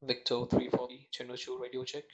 Victor 340, Channel 2 radio check.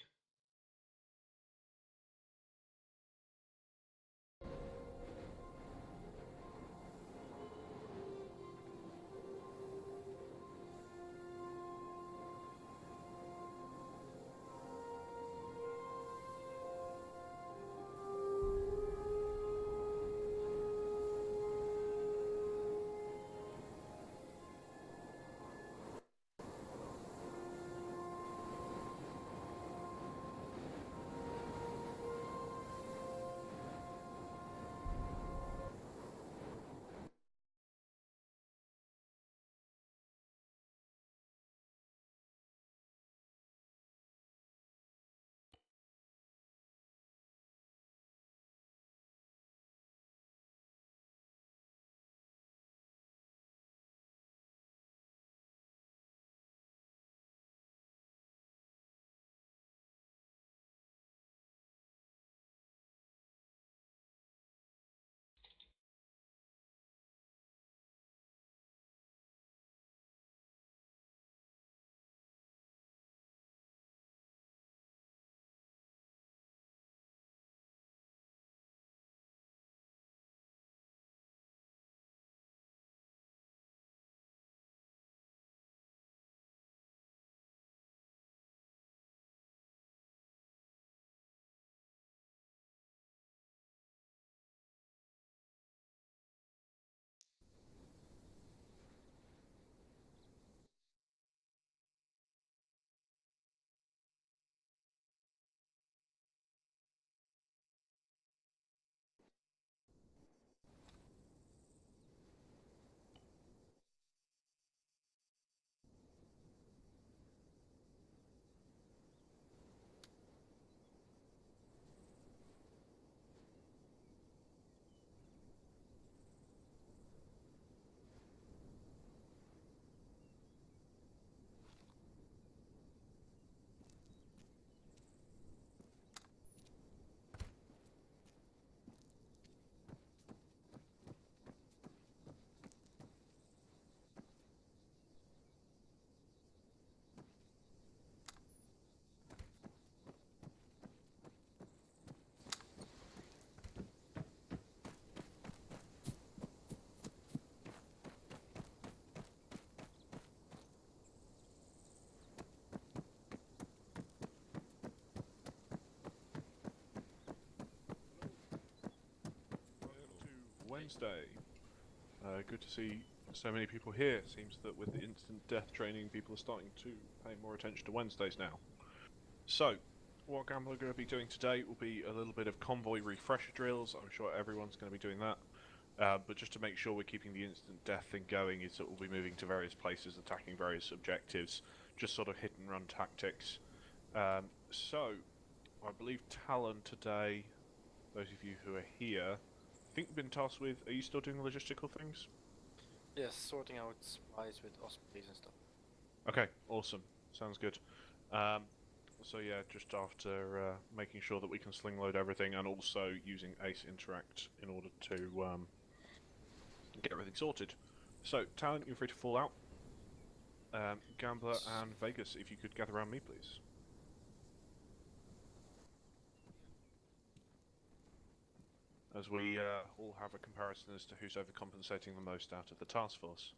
Wednesday. Good to see so many people here. Seems that with the instant death training, people are starting to pay more attention to Wednesdays now. So, what Gambler are going to be doing today will be a little bit of convoy refresher drills. I'm sure everyone's going to be doing that. But just to make sure we're keeping the instant death thing going, is that we'll be moving to various places, attacking various objectives, just sort of hit and run tactics. So, I believe Talon today, those of you who are here, I think we've been tasked with, are you still doing the logistical things? Yes, sorting out spies with ospreys and stuff. Okay, awesome. Sounds good. So yeah, just after making sure that we can sling load everything and also using Ace Interact in order to get everything sorted. So, Talon, you're free to fall out. Gambler and Vegas, if you could gather around me, please. As we all have a comparison as to who's overcompensating the most out of the task force.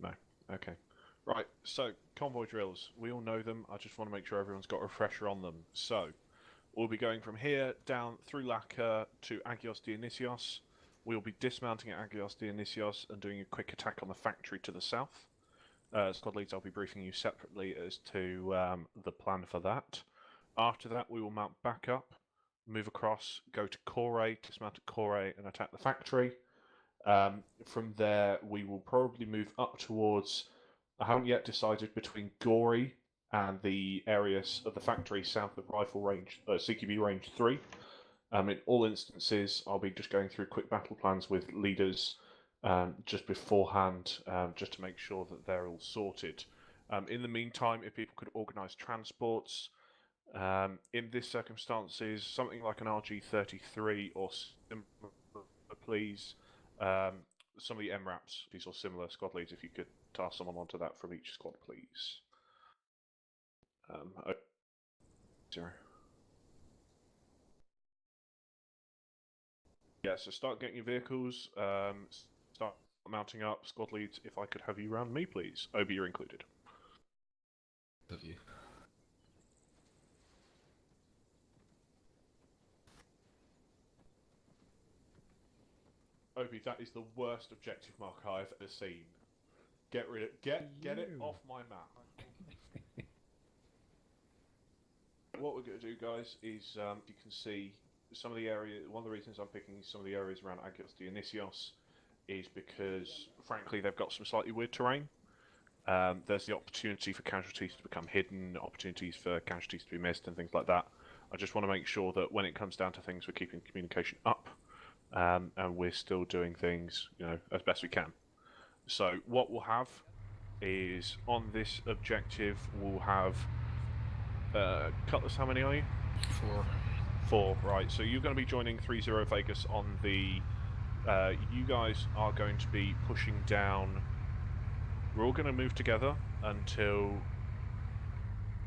No. Okay. Right, so convoy drills. We all know them. I just want to make sure everyone's got a refresher on them. So, we'll be going from here down through Lacquer to Agios Dionysios. We'll be dismounting at Agios Dionysios and doing a quick attack on the factory to the south. Squad leads, I'll be briefing you separately as to the plan for that. After that, we will mount back up, move across, go to Kore, dismount at Kore and attack the factory. From there, we will probably move up towards. I haven't yet decided between Gory and the areas of the factory south of rifle range, CQB range 3. In all instances, I'll be just going through quick battle plans with leaders just beforehand, just to make sure that they're all sorted. In the meantime, if people could organise transports, in this circumstances, something like an RG-33 or similar please. Some of the MRAPs, these are similar squad leads, if you could task someone onto that from each squad, please. Zero. Yeah, so start getting your vehicles, start mounting up, squad leads. If I could have you round me, please. Obi, you're included. Have you? Obi, that is the worst objective mark I've ever seen. Get rid of get it off my map. What we're going to do, guys, is you can see some of the area. One of the reasons I'm picking some of the areas around Agios Dionysios is because, frankly, they've got some slightly weird terrain. There's the opportunity for casualties to become hidden, opportunities for casualties to be missed, and things like that. I just want to make sure that when it comes down to things, we're keeping communication up, and we're still doing things, as best we can. So what we'll have is on this objective, we'll have Cutlass. How many are you? 4, right. So you're going to be joining 3-0 Vegas on the... you guys are going to be pushing down... We're all going to move together until...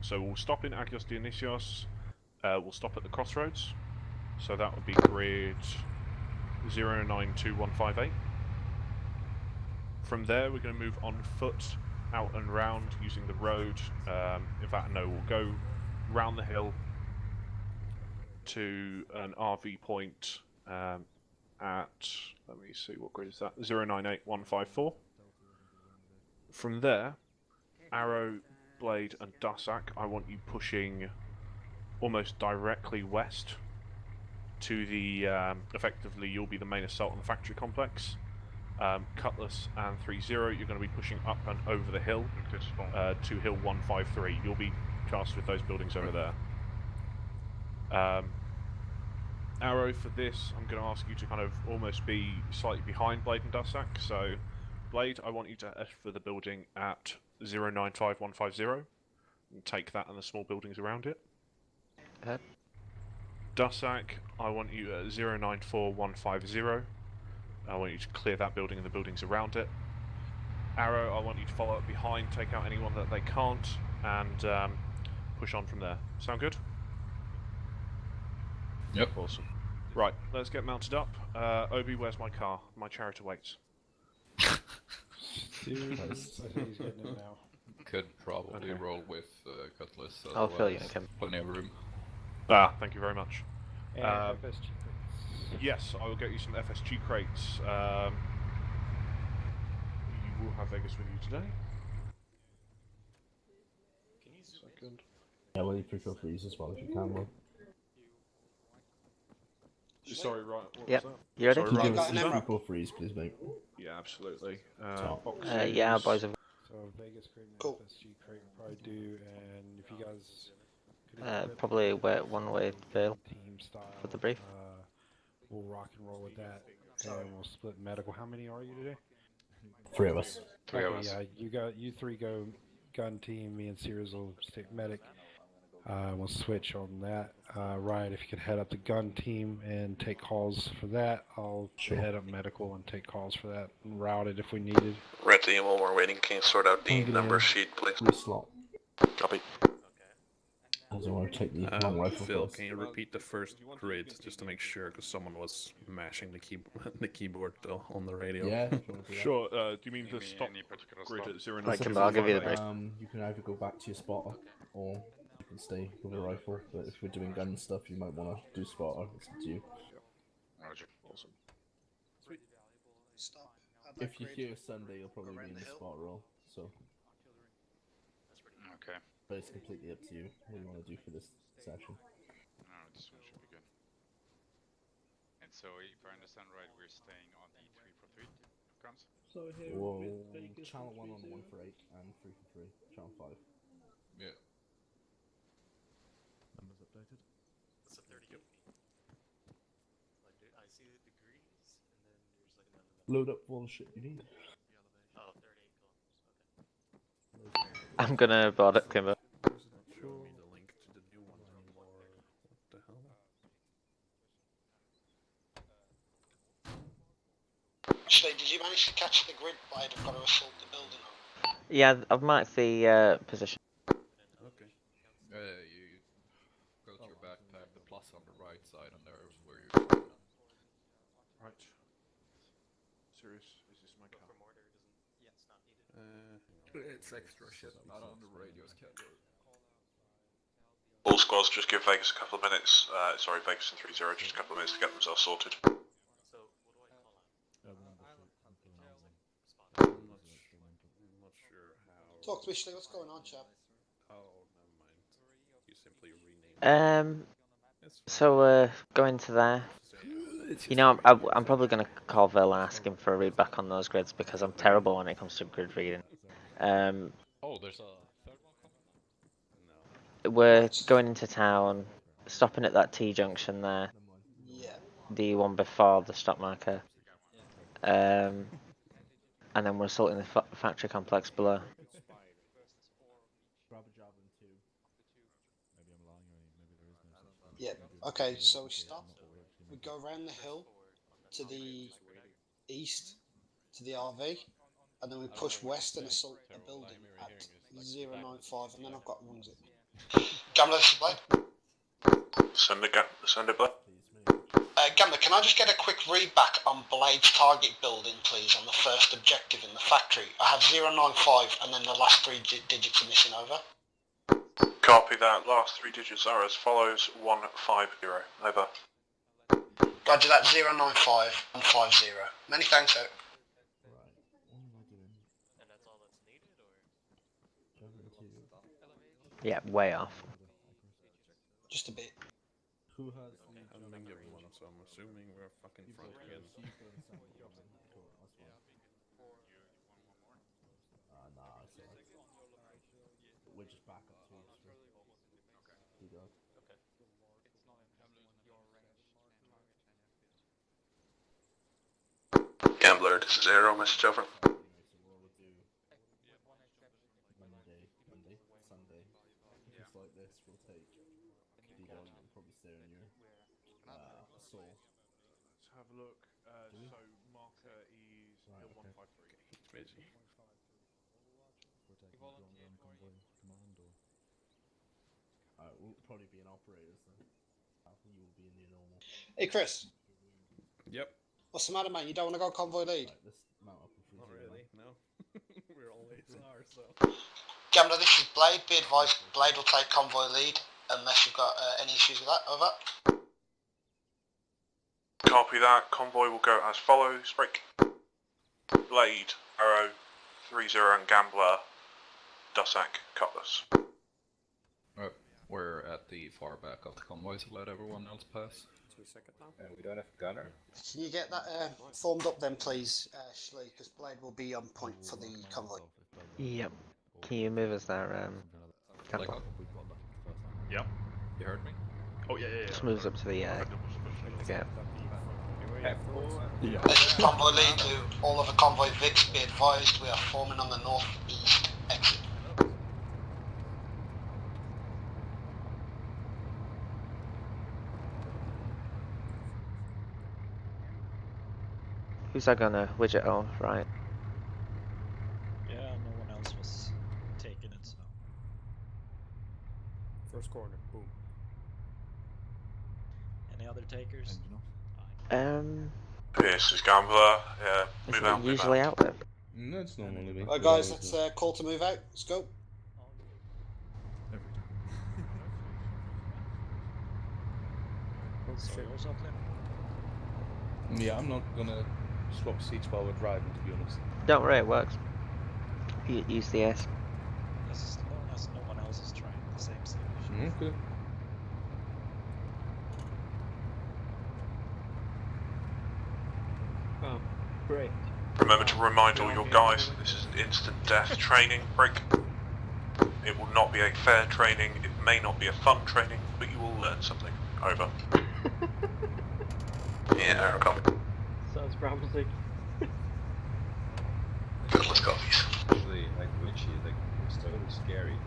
So we'll stop in Agios Dionysios. We'll stop at the crossroads. So that would be grid 092158. From there, we're going to move on foot out and round using the road. In fact, no, we'll go round the hill to an RV point at, let me see, what grid is that? 098154. From there, Arrow, Blade and Dusak, I want you pushing almost directly west to the, effectively you'll be the main assault on the factory complex. Cutlass and 3-0, you're going to be pushing up and over the hill to hill 153. You'll be tasked with those buildings over there. Arrow, for this, I'm going to ask you to kind of almost be slightly behind Blade and Dusak. So, Blade, I want you to F for the building at 095150 and take that and the small buildings around it. Dusak, I want you at 094150. I want you to clear that building and the buildings around it. Arrow, I want you to follow up behind, take out anyone that they can't, and push on from there. Sound good? Yep. Awesome. Right, let's get mounted up. Obi, where's my car? My chariot awaits. Dude, I think he's getting it now. Could probably Okay. roll with Cutlass. I'll fill you in, otherwise Kim. Plenty of room. Thank you very much. And FSG crates. Yes, I will get you some FSG crates. You will have Vegas with you today. Second. Yeah, well, you prefer freeze as well if you can, though. Sorry, right. What Yep. was that? You ready? Sorry, Can you right. give us got an some emerald. people freeze, please, mate? Yeah, absolutely. Top. Boxes. Yeah, boys have So Vegas crate and Cool. FSG crate will probably do, and if you guys could equip probably one-way veil team style for the brief. we'll rock and roll with that, and we'll split medical. How many are you today? 3 of us. Three of us. Yeah, you three go gun team. Me and Sears will stick medic. We'll switch on that. Ryan, if you could head up the gun team and take calls for that, I'll Sure. head up medical and take calls for that and route it if we needed. Red team, while we're waiting, can you sort out the Can you get number a sheet, please? Free slot. Copy. As I want to take the long rifle Phil, first. can you repeat the first grid just to make sure, because someone was mashing the keyboard on the radio. Yeah, if you want to do that. Sure. Do you mean the stop grid at 09? Right, Kimber, I'll give you the brief. You can either go back to your spotter, or you can stay with the rifle. But if we're doing gun stuff, you might want to do spotter. It's up to you. Awesome. Stop. If you hear Sunday, you'll probably be in the spotter role. So, Okay. but it's completely up to you what you want to do for this session. No, this one should be good. And so, if I understand right, we're staying on the 3 for 3 guns? So here, well, channel 1 on the 1 for 8 and 3 for 3. Channel 5. Yeah. Numbers updated. It's a 30 I see the degrees, and then there's like another number. Load up all the shit you need. Oh, 38 kilometers. Okay. I'm gonna board it, Kimber. Show me the link to the new one anymore. What the hell? Yeah, I've marked the position. Okay. You go to your backpack, the plus on the right side, and there is where you're spawning. Right. Serious, is this my car? For mortar, it doesn't. Yeah, it's not needed. It's extra shit, not on the radios, Kendall. All squads, just give Vegas a couple of minutes. Sorry, Vegas and 3-0, just a couple of minutes to get themselves sorted. So what do I call out? I'm not sure how. Talk to me, Shley, what's going on, chap? Oh, never mind. You simply rename. So going to there. You know, I'm probably going to call Vil and ask him for a read back on those grids because I'm terrible when it comes to grid reading. Oh, there's a third one coming? We're going into town, stopping at that T junction there, Yeah. the one before the stop marker, and then we're assaulting the factory complex below. Yeah. Okay, so we stop. We go around the hill to the east to the RV, and then we push west and assault a building at 095, and then I've got ones it. Gambler, this is Blade. Send it, Blade. Gambler, can I just get a quick read back on Blade's target building, please, on the first objective in the factory? I have 095, and then the last three digits are missing, over. Copy that. Last three digits are as follows: 150. Over. Roger that. 095 and 50. Many thanks, sir. And that's all that's needed, or? Yeah, way off. Just a bit. Who has I haven't been given one, so I'm assuming we're fucking front again. Nah, it's alright. We're just back up to you go. Gambler, this is Aero. Message over. Monday, Sunday. Just like this, we'll take D1 and probably stay on your soul. Let's have a look. So marker is Right, 153. It's busy. We'll probably be in operators then. You will be in your normal. Hey, Chris. Yep. What's the matter, man? You don't want to go convoy lead? Right, let's mount up and Not really, no. We're always are, so. Gambler, this is Blade. Be advised, Blade will take convoy lead unless you've got any issues with that. Over. Copy that. Convoy will go as follows. Break. Blade, Arrow, 3-0 and Gambler, Dusak, Cutlass. We're at the far back of the convoy, so let everyone else pass. 2 seconds now. We don't have gunner. Can you get that formed up then, please, Shley? Because Blade will be on point for the convoy. Yep. Can you move us there, Campbell? Yep. You heard me? Oh yeah. Just moves up to the gap. This is convoy lead to all of the convoy Vics. Be advised, we are forming on the northeast exit. Who's that gonna widget? Oh, right. Yeah, no one else was taking it, so. First corner, boom. Any other takers? This is Gambler. Yeah, Is move it out. usually out there? No, it's normally me. Alright, guys, let's call to move out. Let's go. So yours up then? Yeah, I'm not gonna swap seats while we're driving, to be honest. Don't worry, it works. Use the S. As long as no one else is trying the same solution. Okay. Oh, great. Remember to remind all your guys that this is an instant death training. Break. It will not be a fair training, it may not be a fun training, but you will learn something. Over. Yeah, Arrow, copy. Sounds promising. Let's go. Actually, like glitchy, like it's totally scary.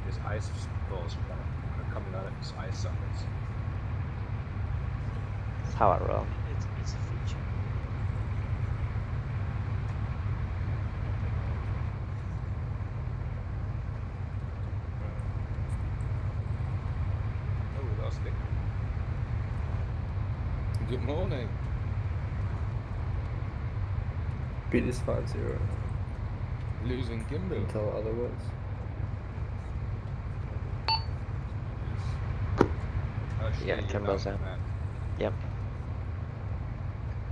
His ice balls are coming out of his eye sockets. That's how I roll. It's a feature. Good morning. Beat is 5-0. Losing Gimbal. Until otherwise. Yeah, Kimbo's out. Yep.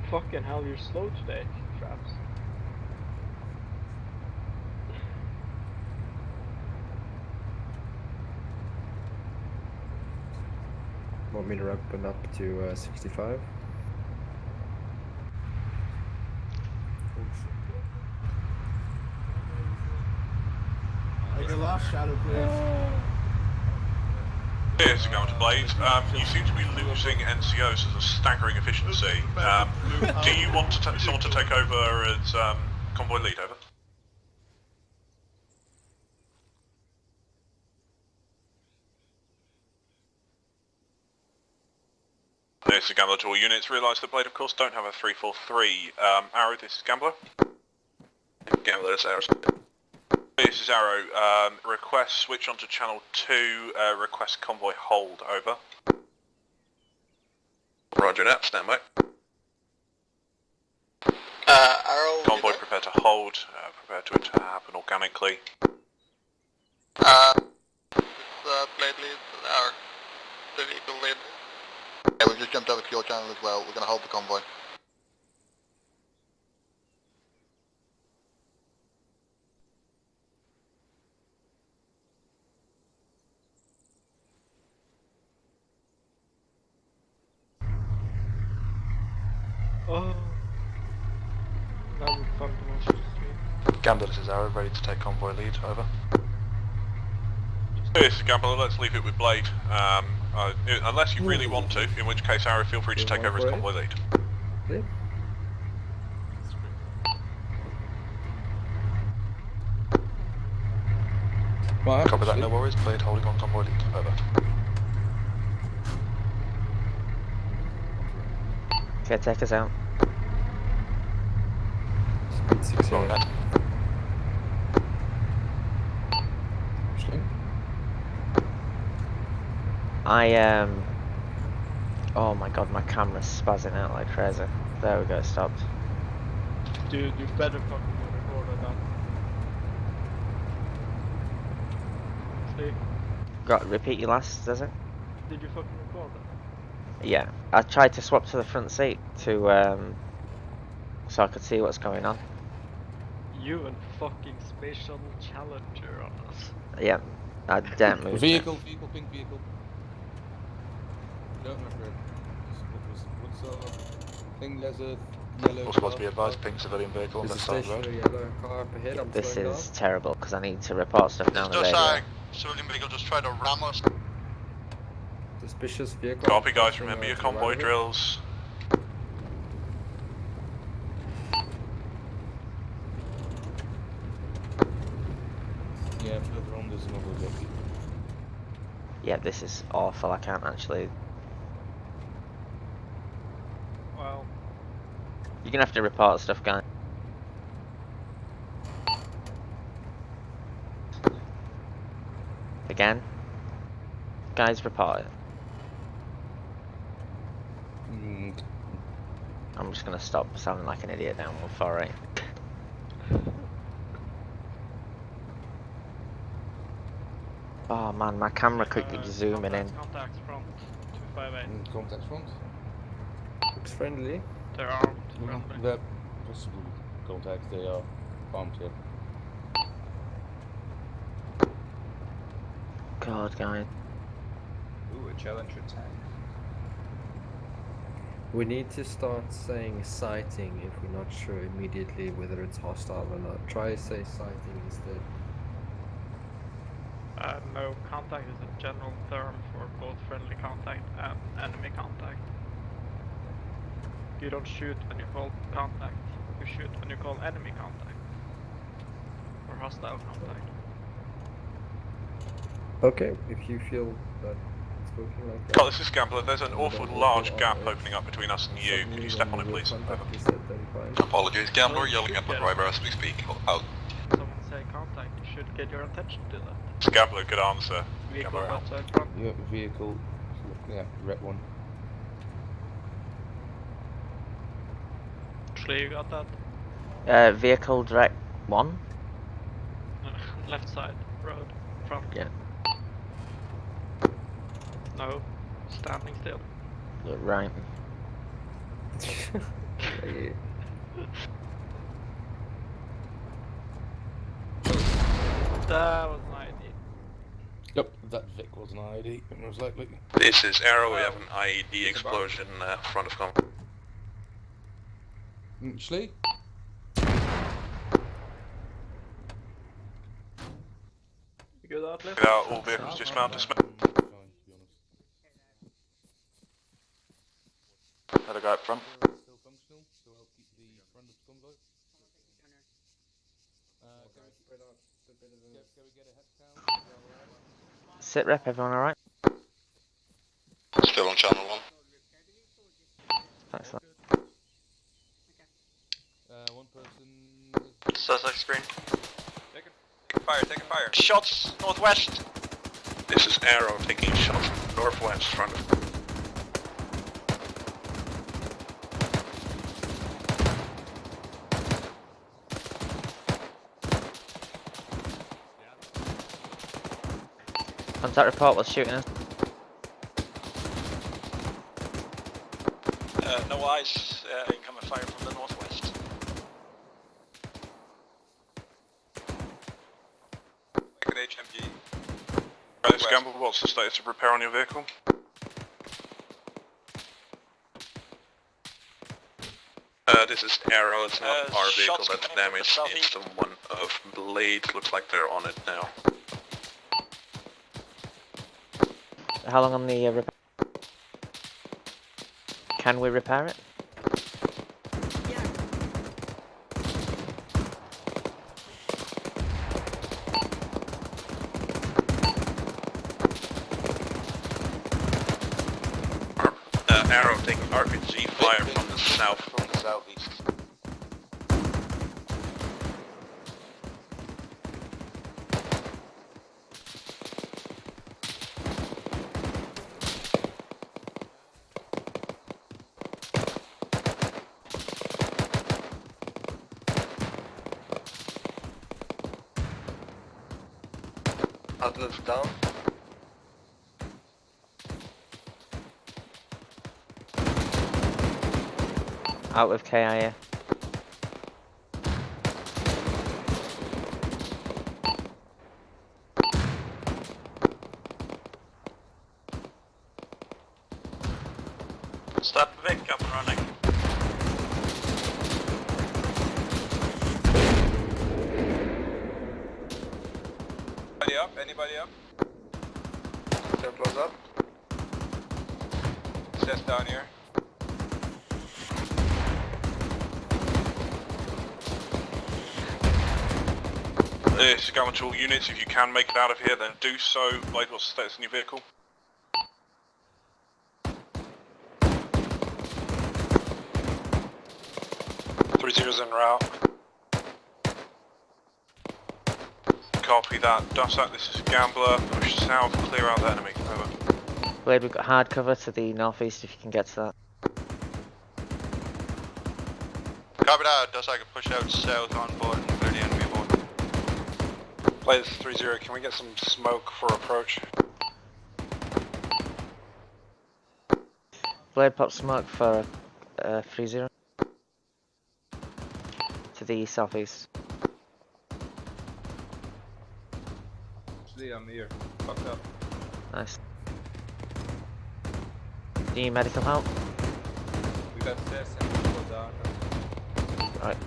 Fucking hell, you're slow today, Traps. Want me to ramp it up to 65? Take a last shadow, please. Here's going to Blade. You seem to be losing NCOs as a staggering efficiency. Do you want someone to take over as convoy lead? Over. This is Gambler to all units. Realise that Blade, of course, don't have a 343. Arrow, this is Gambler. Gambler, this is Arrow. This is Arrow. Request switch onto channel 2. Request convoy hold. Over. Roger that. Stand by. Arrow. Convoy prepare to hold. Prepare to it to happen organically. Blade lead. Our the vehicle lead. Yeah, we've just jumped over fuel channel as well. We're going to hold the convoy. Oh. That would fun to watch the stream. Gambler, this is Arrow. Ready to take convoy lead. Over. This is Gambler. Let's leave it with Blade. Unless you really want to, in which case, Arrow, feel free to take over as convoy lead. Yeah. Copy that, no worries. Blade holding on convoy lead. Over. Okay, take us out. Sorry, that. Oh my god, my camera's spazzing out like crazy. There we go, stopped. Dude, you better fucking record on that. See? Got repeat your last, does it? Did you fucking record that? Yeah. I tried to swap to the front seat to so I could see what's going on. You and fucking Space Shuttle Challenger on us. Yeah. I daren't move. Vehicle, pink vehicle. No, my friend. What's thing? There's a yellow Also, supposed to be advised, pink civilian vehicle on the side of the road. Yellow car up ahead. I'm This slowing is terrible because I need to report stuff now on the Just radio. civilian vehicle just tried to ram us. Suspicious vehicle. Copy, guys. Remember your convoy drills. Yeah, further on there's another vehicle. Yeah, this is awful. I can't actually. Well. You're gonna have to report stuff, guys. Again? Guys, report it. I'm just gonna stop sounding like an idiot now. 148. Oh man, my camera quickly zooming in. Contacts front 258. Contacts front. Looks friendly. They're armed. Friendly. They're possible contacts. They are armed here. God, guys. Ooh, a Challenger tank. We need to start saying sighting if we're not sure immediately whether it's hostile or not. Try say sighting instead. No, contact is a general term for both friendly contact and enemy contact. You don't shoot when you call contact, you shoot when you call enemy contact. Or hostile contact. Okay, if you feel that it's working like that. Oh, this is Gambler. There's an awful large gap opening up between us and you. Can you step on it, please? Over. Apologies, Gambler, yelling at my driver as we speak. Out. Someone say contact, you should get your attention to that. Gambler, good answer. Vehicle Gambler out. outside front. Yeah, vehicle. Yeah, red one. Flea, you got that? Vehicle direct 1? Left side, road, front. Yeah. No, standing still. Right. That was an idea. Yep, that Vic was an ID, most likely. This is Arrow, we have an IED explosion front of comp. Schlee? You good out, Get out, all vehicles dismount, dismount. Had a guy up front. Still functional, so I'll keep the front of the convoy. Can we get a head count? Sit rep, everyone alright? Still on channel 1. Thanks. One person. Suspect screen. Taking fire, taking fire. Shots northwest. This is Arrow taking shots northwest front of. Contact report was shooting us. No eyes. Incoming fire from the northwest. Like an HMG. Right, this Gamble, what's the status of repair on your vehicle? This is Arrow, it's not our vehicle that's damaged, it's the one of Blade, looks like they're on it now. How long on the repair? Can we repair it? Arrow taking RPG fire from the south, from the southeast. Outlaws down. Out with KIA. Stop Vic up and running. Anybody up? Anybody up? Templar's up. Steps down here. This is going to all units, if you can make it out of here then do so. Blade, what's the status in your vehicle? .30's en route. Copy that. Dussack, this is Gambler. Push south, clear out the enemy. Over. Blade, we've got hard cover to the northeast if you can get to that. Copy that, Dussack can push out south on board and clear the enemy aboard. Blade, this is 3-0, can we get some smoke for approach? Blade, pop smoke for 3-0. To the southeast. I'm here. Fucked up. Nice. Do you need medical help? We got this and we go down. Right.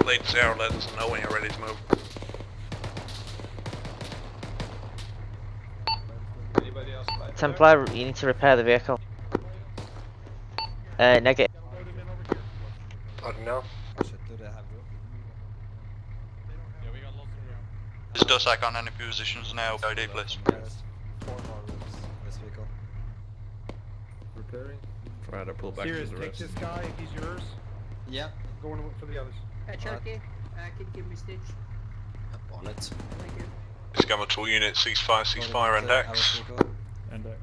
Blade 0, let us know when you're ready to move. Anybody else? Templar, you need to repair the vehicle. Negative. Pardon now? Is Dusak on any positions now? ID, please. Repairing. Try to pull back Serious, to the take rest. this guy, he's yours. Yeah. Go and look for the others. Cherokee, can you give me stitch? On it. Thank you. This Gamma to all units, ceasefire, and X. Index.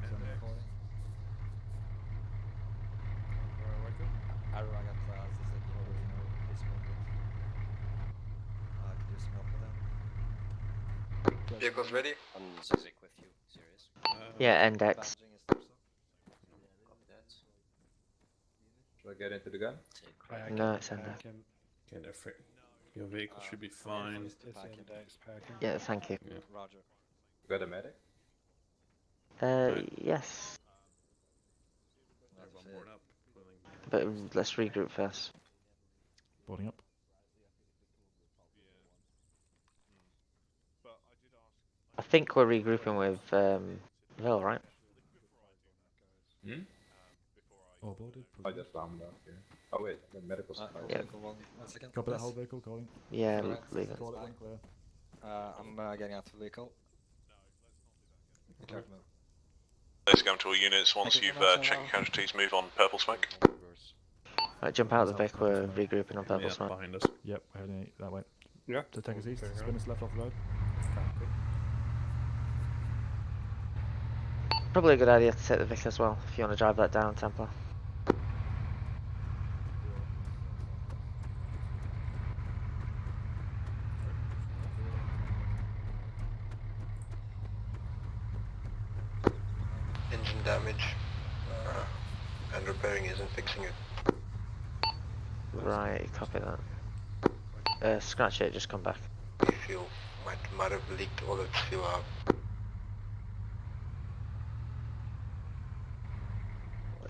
Vehicles ready? On Zizik with you, serious. Yeah, index. Should I get into the gun? No, it's index. Okay, your vehicle should be fine. It's index packing. Yeah, thank you. Yeah. Roger. Got a medic? Yes. Everyone board up. But let's regroup first. Boarding up. I think we're regrouping with Vil, right? Hmm? All boarded. I just bombed up here. Oh wait, the medical supply. Yeah. One second. Copy that whole vehicle, calling. Yeah, Alright. leave it. Call it one clear. I'm getting out of the vehicle. Okay. This Gamma to all units, once you've checked your casualties, move on purple smoke. Right, jump out of the vehicle, we're regrouping on purple Yeah, smoke. behind us. Yep, we're heading that way. Yeah. So take us east, spin us left off the road. Probably a good idea to take the Vic as well, if you want to drive that down, Templar. Engine damage. And repairing isn't fixing it. Right, copy that. Scratch it, just come back. Fuel might have leaked all its fuel out.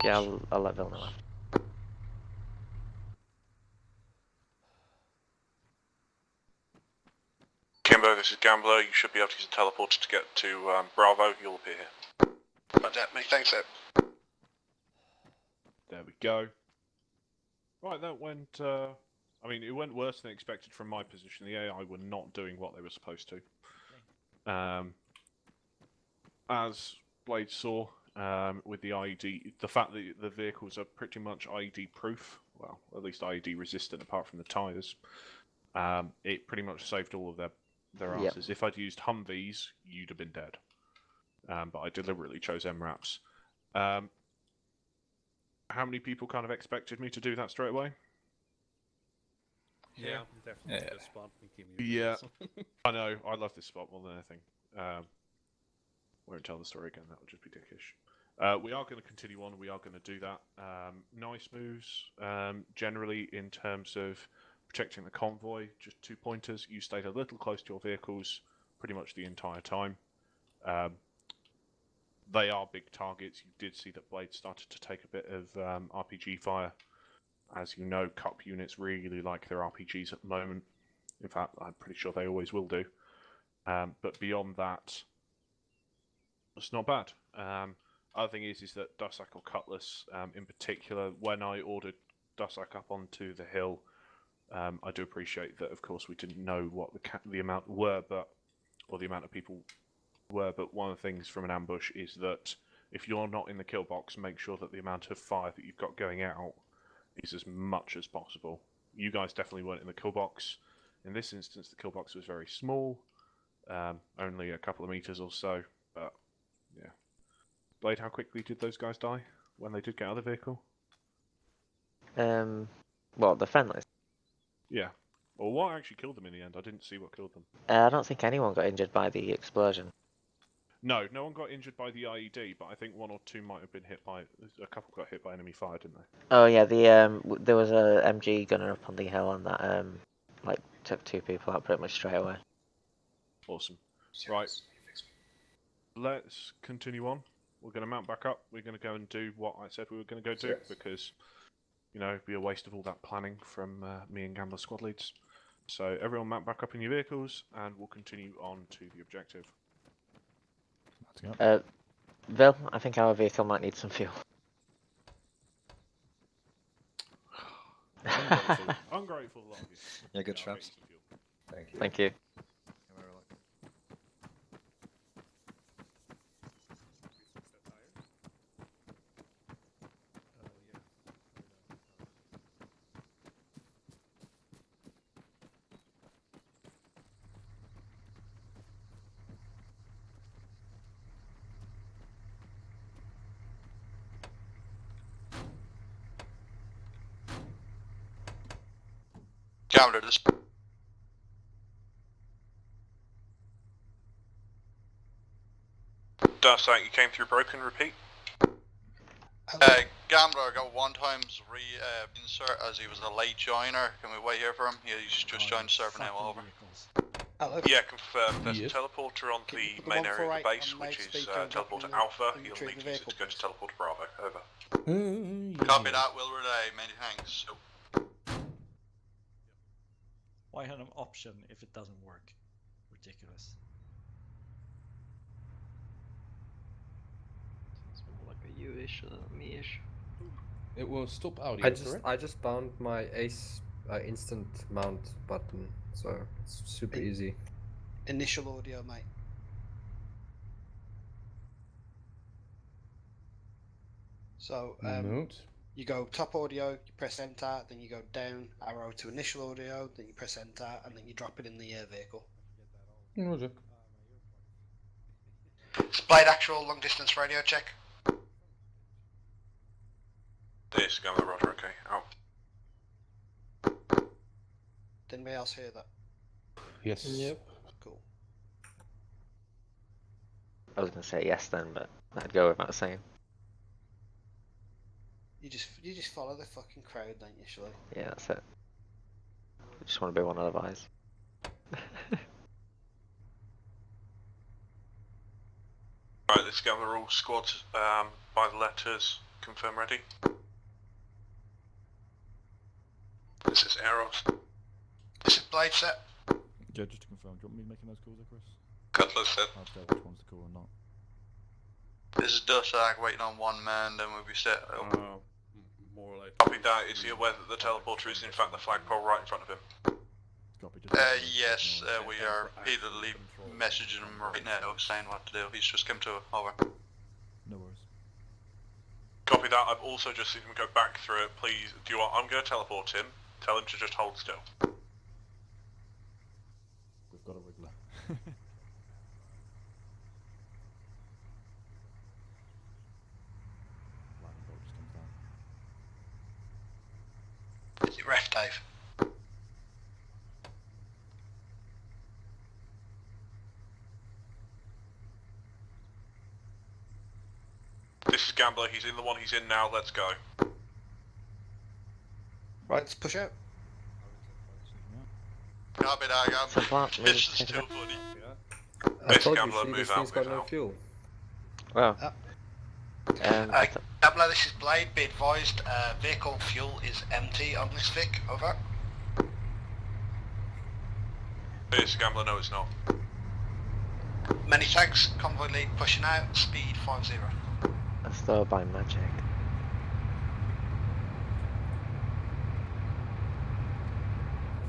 Yeah, I'll let Vil know. Kimbo, this is Gambler. You should be able to use a teleporter to get to Bravo. You'll appear here. Roger, many thanks, sir. There we go. Right, that went. I mean, it went worse than expected from my position. The AI were not doing what they were supposed to. As Blade saw with the IED, the fact that the vehicles are pretty much IED proof, well, at least IED resistant apart from the tyres, it pretty much saved all of their Yep. asses. If I'd used Humvees, you'd have been dead. But I deliberately chose MRAPs. How many people kind of expected me to do that straight away? Yeah, definitely a good spot. Yeah, I know. I love this spot more than anything. Won't tell the story again. That would just be dickish. We are going to continue on. We are going to do that. Nice moves. Generally, in terms of protecting the convoy, just 2 pointers. You stayed a little close to your vehicles pretty much the entire time. They are big targets. You did see that Blade started to take a bit of RPG fire. As you know, CUP units really like their RPGs at the moment. In fact, I'm pretty sure they always will do. But beyond that, it's not bad. Other thing is that Dusak or Cutlass, in particular, when I ordered Dusak up onto the hill, I do appreciate that. Of course, we didn't know what the amount were, or the amount of people were. But one of the things from an ambush is that if you're not in the kill box, make sure that the amount of fire that you've got going out is as much as possible. You guys definitely weren't in the kill box. In this instance, the kill box was very small, only a couple of meters or so. But yeah, Blade, how quickly did those guys die when they did get out of the vehicle? Well, the friendlies. Yeah. Well, what actually killed them in the end? I didn't see what killed them. I don't think anyone got injured by the explosion. No, no one got injured by the IED, but I think one or two might have been hit by. A couple got hit by enemy fire, didn't they? Oh yeah, there was a MG gunner up on the hill, and that like took 2 people out pretty much straight away. Awesome. Right. Let's continue on. We're going to mount back up. We're going to go and do what I said we were going to go do, because, you know, it'd be a waste of all that planning from me and Gambler squad leads. So everyone mount back up in your vehicles, and we'll continue on to the objective. Vil, I think our vehicle might need some fuel. Ungrateful lot of you. Yeah, good I'll shots. get you some fuel. Thank you. Thank you. Gambler, this. Dust out, you came through broken, repeat. Gambler got one times insert as he was a late joiner. Can we wait here for him? Yeah, he's just joined the server now. Over. Hello. Yeah, confirm. There's Yes. a teleporter on Can you the put the main area of the 148 base, on which is loudspeaker and drop teleporter in the- Alpha. in the You'll tree need of to the use it to go to vehicle, teleporter Bravo. Over. Copy that, will relay. Many thanks. So, Why have an option if it doesn't work? Ridiculous. Sounds more like a you-ish than a me-ish. It will stop audio, correct? I just found my ace instant mount button, so it's super easy. Initial audio, mate. So Note. you go top audio, you press enter, then you go down arrow to initial audio, then you press enter, and then you drop it in the vehicle. Roger. Blade actual long distance radio check. This Gamma, Roger. Okay, out. Did anybody else hear that? Yes. Yep. Cool. I was going to say yes then, but I'd go without saying. You just follow the fucking crowd, don't you, Shirley? Yeah, that's it. I just want to be one of the guys. Right, this Gamma, all squads by the letters. Confirm ready. This is Eros. This is Blade set. Yeah, just to confirm, do you want me making those calls there, Chris? Cutlass set. I'll tell which one's to call or not. this is Dussac waiting on one man, then we'll be set. More like. Copy that. Is he aware that the teleporter is in fact the flagpole right in front of him? Copy. Yes, we are repeatedly messaging him right now, saying what to do. He's just come to. Over. No worries. Copy that. I've also just seen him go back through it. Please, do you want? I'm going to teleport him. Tell him to just hold still. We've got a wiggler. Lightning bolt just comes down. Is it ref, Dave? This is Gambler. He's in the one he's in now. Let's go. Right, let's push out. Copy that, So what? Gambler. This is still funny. I This told you, Gambler, see, move this out, thing's got move no out. fuel. Well, Gambler, this is Blade. Be advised, vehicle fuel is empty on this Vic. Over. This is Gambler. No, it's not. Many thanks. Convoy lead pushing out. Speed 50. that's though by magic.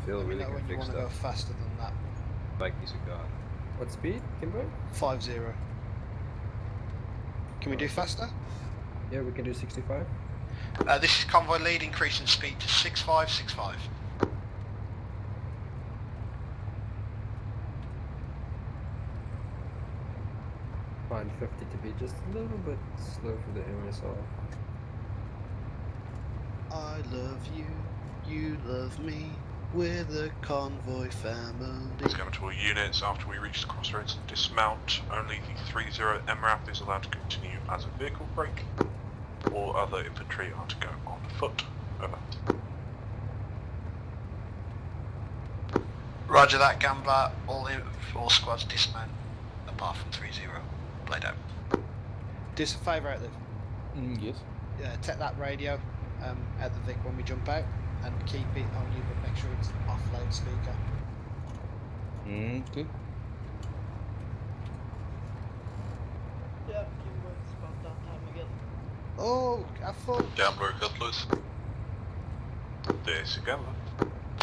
Feel Let me really know when you can want fix to go stuff. faster than that. Like he's a god. What speed, Kimbo? 50. Can we do faster? Yeah, we can do 65. This is convoy lead, increasing speed to 6565. Find 50 to be just a little bit slow for the MSR. I love you, you love me, we're the convoy family. It's going to all units after we reach the crossroads and dismount. Only the 30 MRAP is allowed to continue as a vehicle brake. All other infantry are to go on foot. Over. Roger that, Gambler. All squads dismount, apart from 30. Played out. Do us a favour out there. Yes. Take that radio out the Vic when we jump out, and keep it on you, but make sure it's off loudspeaker. Okay. Yeah, it's about that time again. Oh, have fun. Gambler, cut loose. This is Gambler.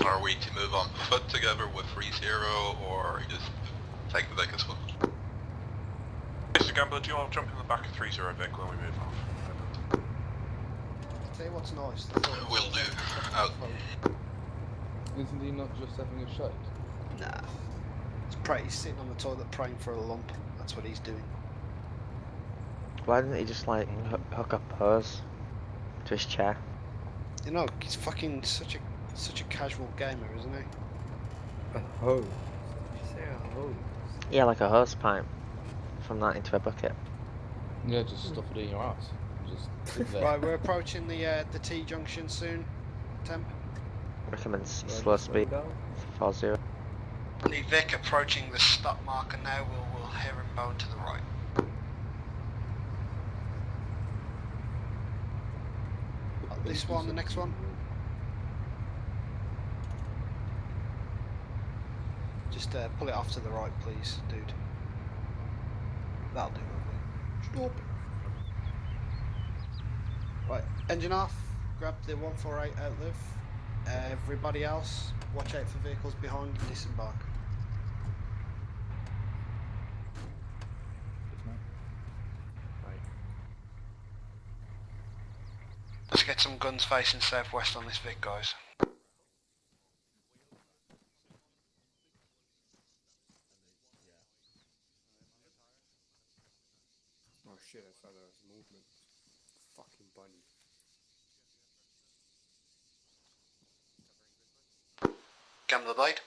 Are we to move on foot together with 3-0, or just take the deck as well? Mr. Gambler, do you want to jump in the back of 3-0 Vic when we move off? Tell you what's nice. the thought is Will do. there's a Out. phone. Isn't he not just having a shite? Nah. He's sitting on the toilet praying for a lump. That's what he's doing. Why didn't he just like hook up hers to his chair? You know, he's fucking such a casual gamer, isn't he? A hose. Did you say a hose? Yeah, like a hose pipe from that into a bucket. Yeah, just stuff it in your ass. Just sit there. Right, we're approaching the T junction soon. Temp. Recommends slow speed 40. Lee Vic approaching the stop marker now. We'll herringbone to the right. This one, the next one. Just pull it off to the right, please, dude. That'll do, lovely. Stop. Right, engine off. Grab the 148 outlive. Everybody else, watch out for vehicles behind and disembark. Let's get some guns facing southwest on this Vic, guys. Oh shit, I thought there was movement. Fucking bunny. Gambler Blade.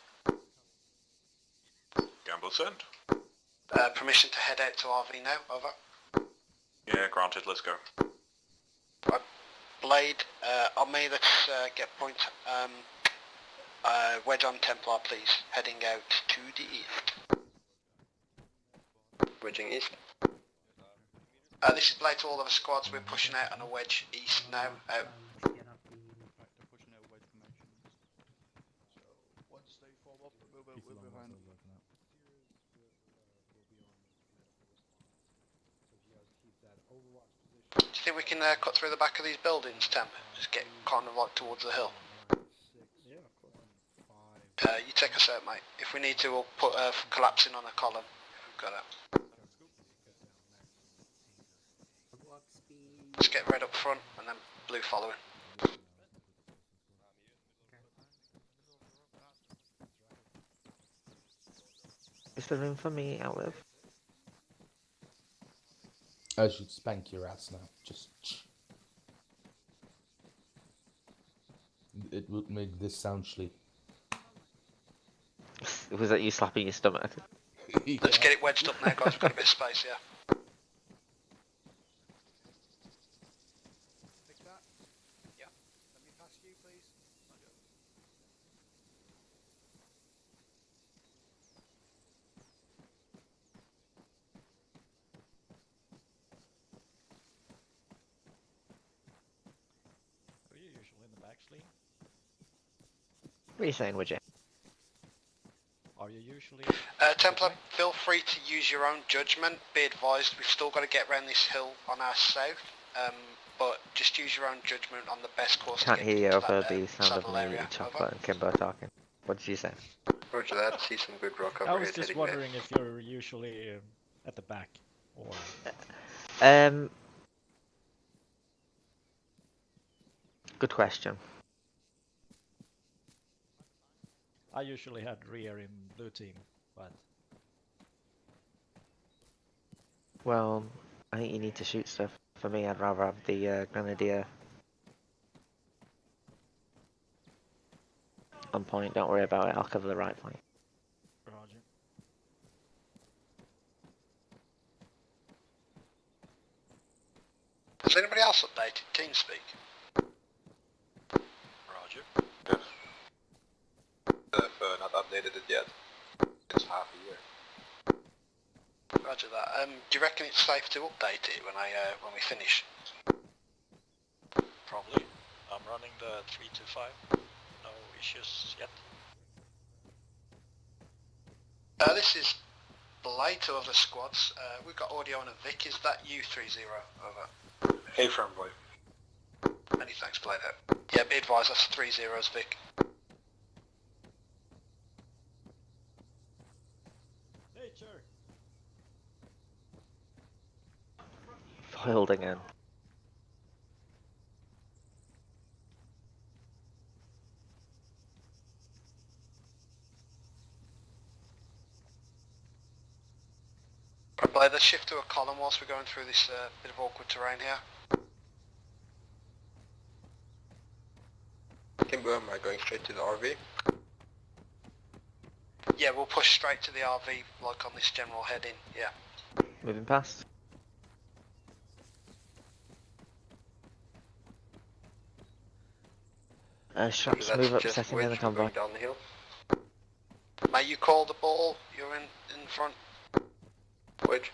Gamble send. Permission to head out to RV now, over. Yeah, granted, let's go. Right. Blade, on me, let's get point. Wedge on Templar, please. Heading out to the east. Wedging east. This is Blade to all of the squads. We're pushing out on a wedge east now. Out. Once they form up, we're behind. Do you think we can cut through the back of these buildings, Temp? Just get kind of like towards the hill. Yeah, of course. You take us out, mate. If we need to, we'll put collapsing on a column. If we've got it. Let's get red up front and then blue following. Is there room for me, Outlive? I should spank your ass now. Just. It would make this sound sleep. Was that you slapping your stomach? Let's get it wedged up now, guys. We've got a bit of space, yeah. Take that. Yeah. Let me pass you, please. Are you usually in the back, Slee? What are you saying, Widget? Are you usually... Templar, feel free to use your own judgment. Be advised, we've still got to get around this hill on our south. But just use your own judgment on the best course Can't to hear get you into over that, the sound of saddle me area. eating chocolate and Kimbo talking. What did you say? Roger that, see some good rock I overhead was just heading wondering if you're usually at the back, or... Good question. I usually had rear in blue team, but... Well, I think you need to shoot stuff. For me, I'd rather have the Grenadier on point. Don't worry about it, I'll cover the right flank. Roger. Has anybody else updated TeamSpeak? Roger. Yes. I've not updated it yet. It's half a year. Roger that. Do you reckon it's safe to update it when when we finish? Probably. I'm running the 325. No issues yet. This is Blade to other squads. We've got audio on a Vic. Is that you 3-0? Over. Hey, Firmboy. Many thanks, Blade. Yeah, be advised, that's 3-0's Vic. Nature. Foiled again. Right, Blade, let's shift to a column whilst we're going through this bit of awkward terrain here. Kimber, am I going straight to the RV? Yeah, we'll push straight to the RV, like on this general heading, yeah. Moving past. Shops, That's move up just second in the Wedge, we're convoy. going down the hill. Mate, you call the ball, you're in front. Wedge.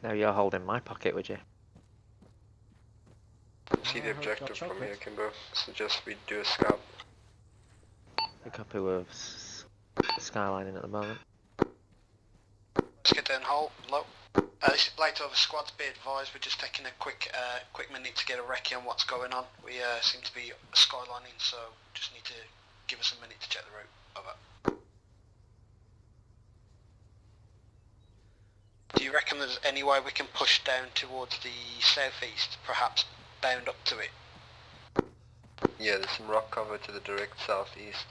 No, you're holding my pocket, would you? See the objective from here, Kimber. Suggest we do a scout. A copy with skylining at the moment. Let's get down hole, low. This is Blade over squads, be advised, we're just taking a quick minute to get a recce on what's going on. We seem to be skylining, so just need to give us a minute to check the route. Over. Do you reckon there's any way we can push down towards the southeast, perhaps bound up to it? Yeah, there's some rock cover to the direct southeast.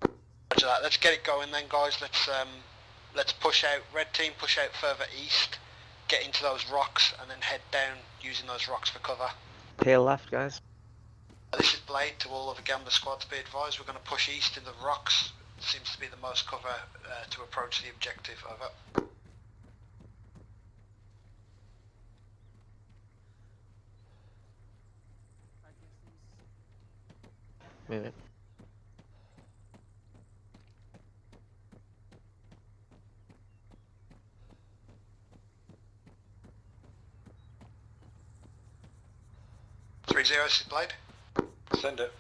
Roger that, let's get it going then guys, let's push out, red team push out further east, get into those rocks and then head down using those rocks for cover. Peel left, guys. This is Blade to all of the Gambler squads, be advised, we're going to push east in the rocks, seems to be the most cover to approach the objective, over. Moving. This is Blade. Send it.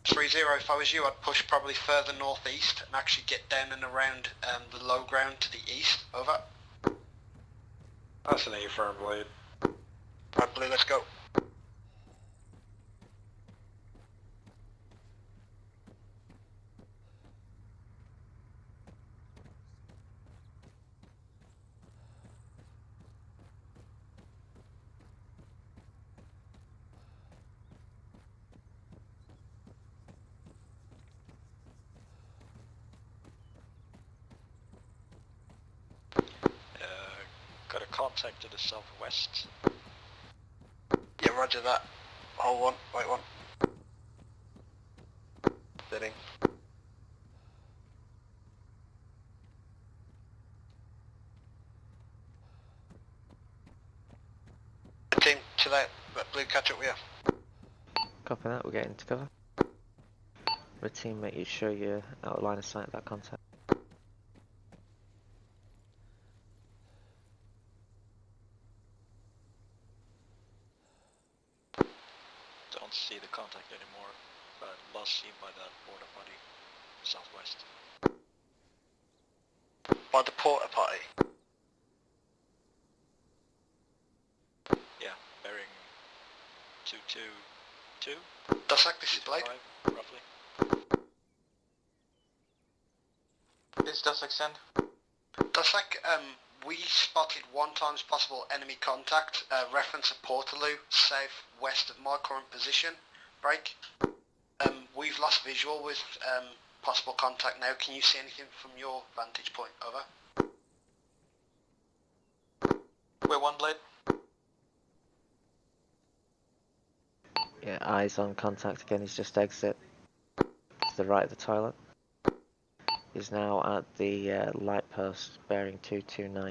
3-0, if I was you, I'd push probably further northeast and actually get down and around the low ground to the east. Over. That's an A-firm, Blade. Right, Blue, let's go. Got a contact to the southwest. Yeah, roger that. Hold one, wait one. Sitting. Team, to that, let Blue catch up with you. Copy that, we're getting to cover. Red team, make sure you're out of line of sight of that contact. Don't see the contact anymore, but last seen by that porta potty, southwest. By the porta potty? Yeah, bearing 222. That's like this is Blade. Roughly. This does extend. That's like, we spotted 1 times possible enemy contact, reference of Portaloo, southwest of my current position, break. We've lost visual with possible contact now, can you see anything from your vantage point, over? We're 1 Blade. Yeah, eyes on contact again, he's just exit to the right of the toilet. He's now at the light post bearing 229.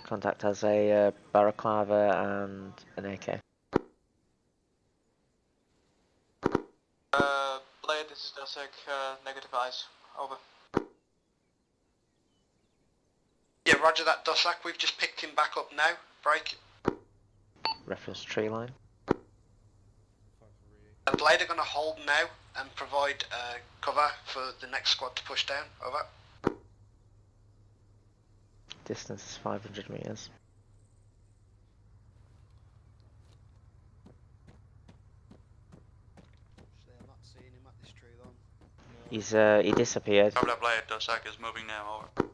Contact has a balaclava and an AK. Blade, this is Dosek, negative eyes, over. Yeah, roger that, Dosek, we've just picked him back up now, break. Reference tree line. Blade are going to hold now, and provide cover for the next squad to push down. Over. Distance is 500 meters. I'm not seeing him at this tree line. He disappeared. Blade, Dusak is moving now, over.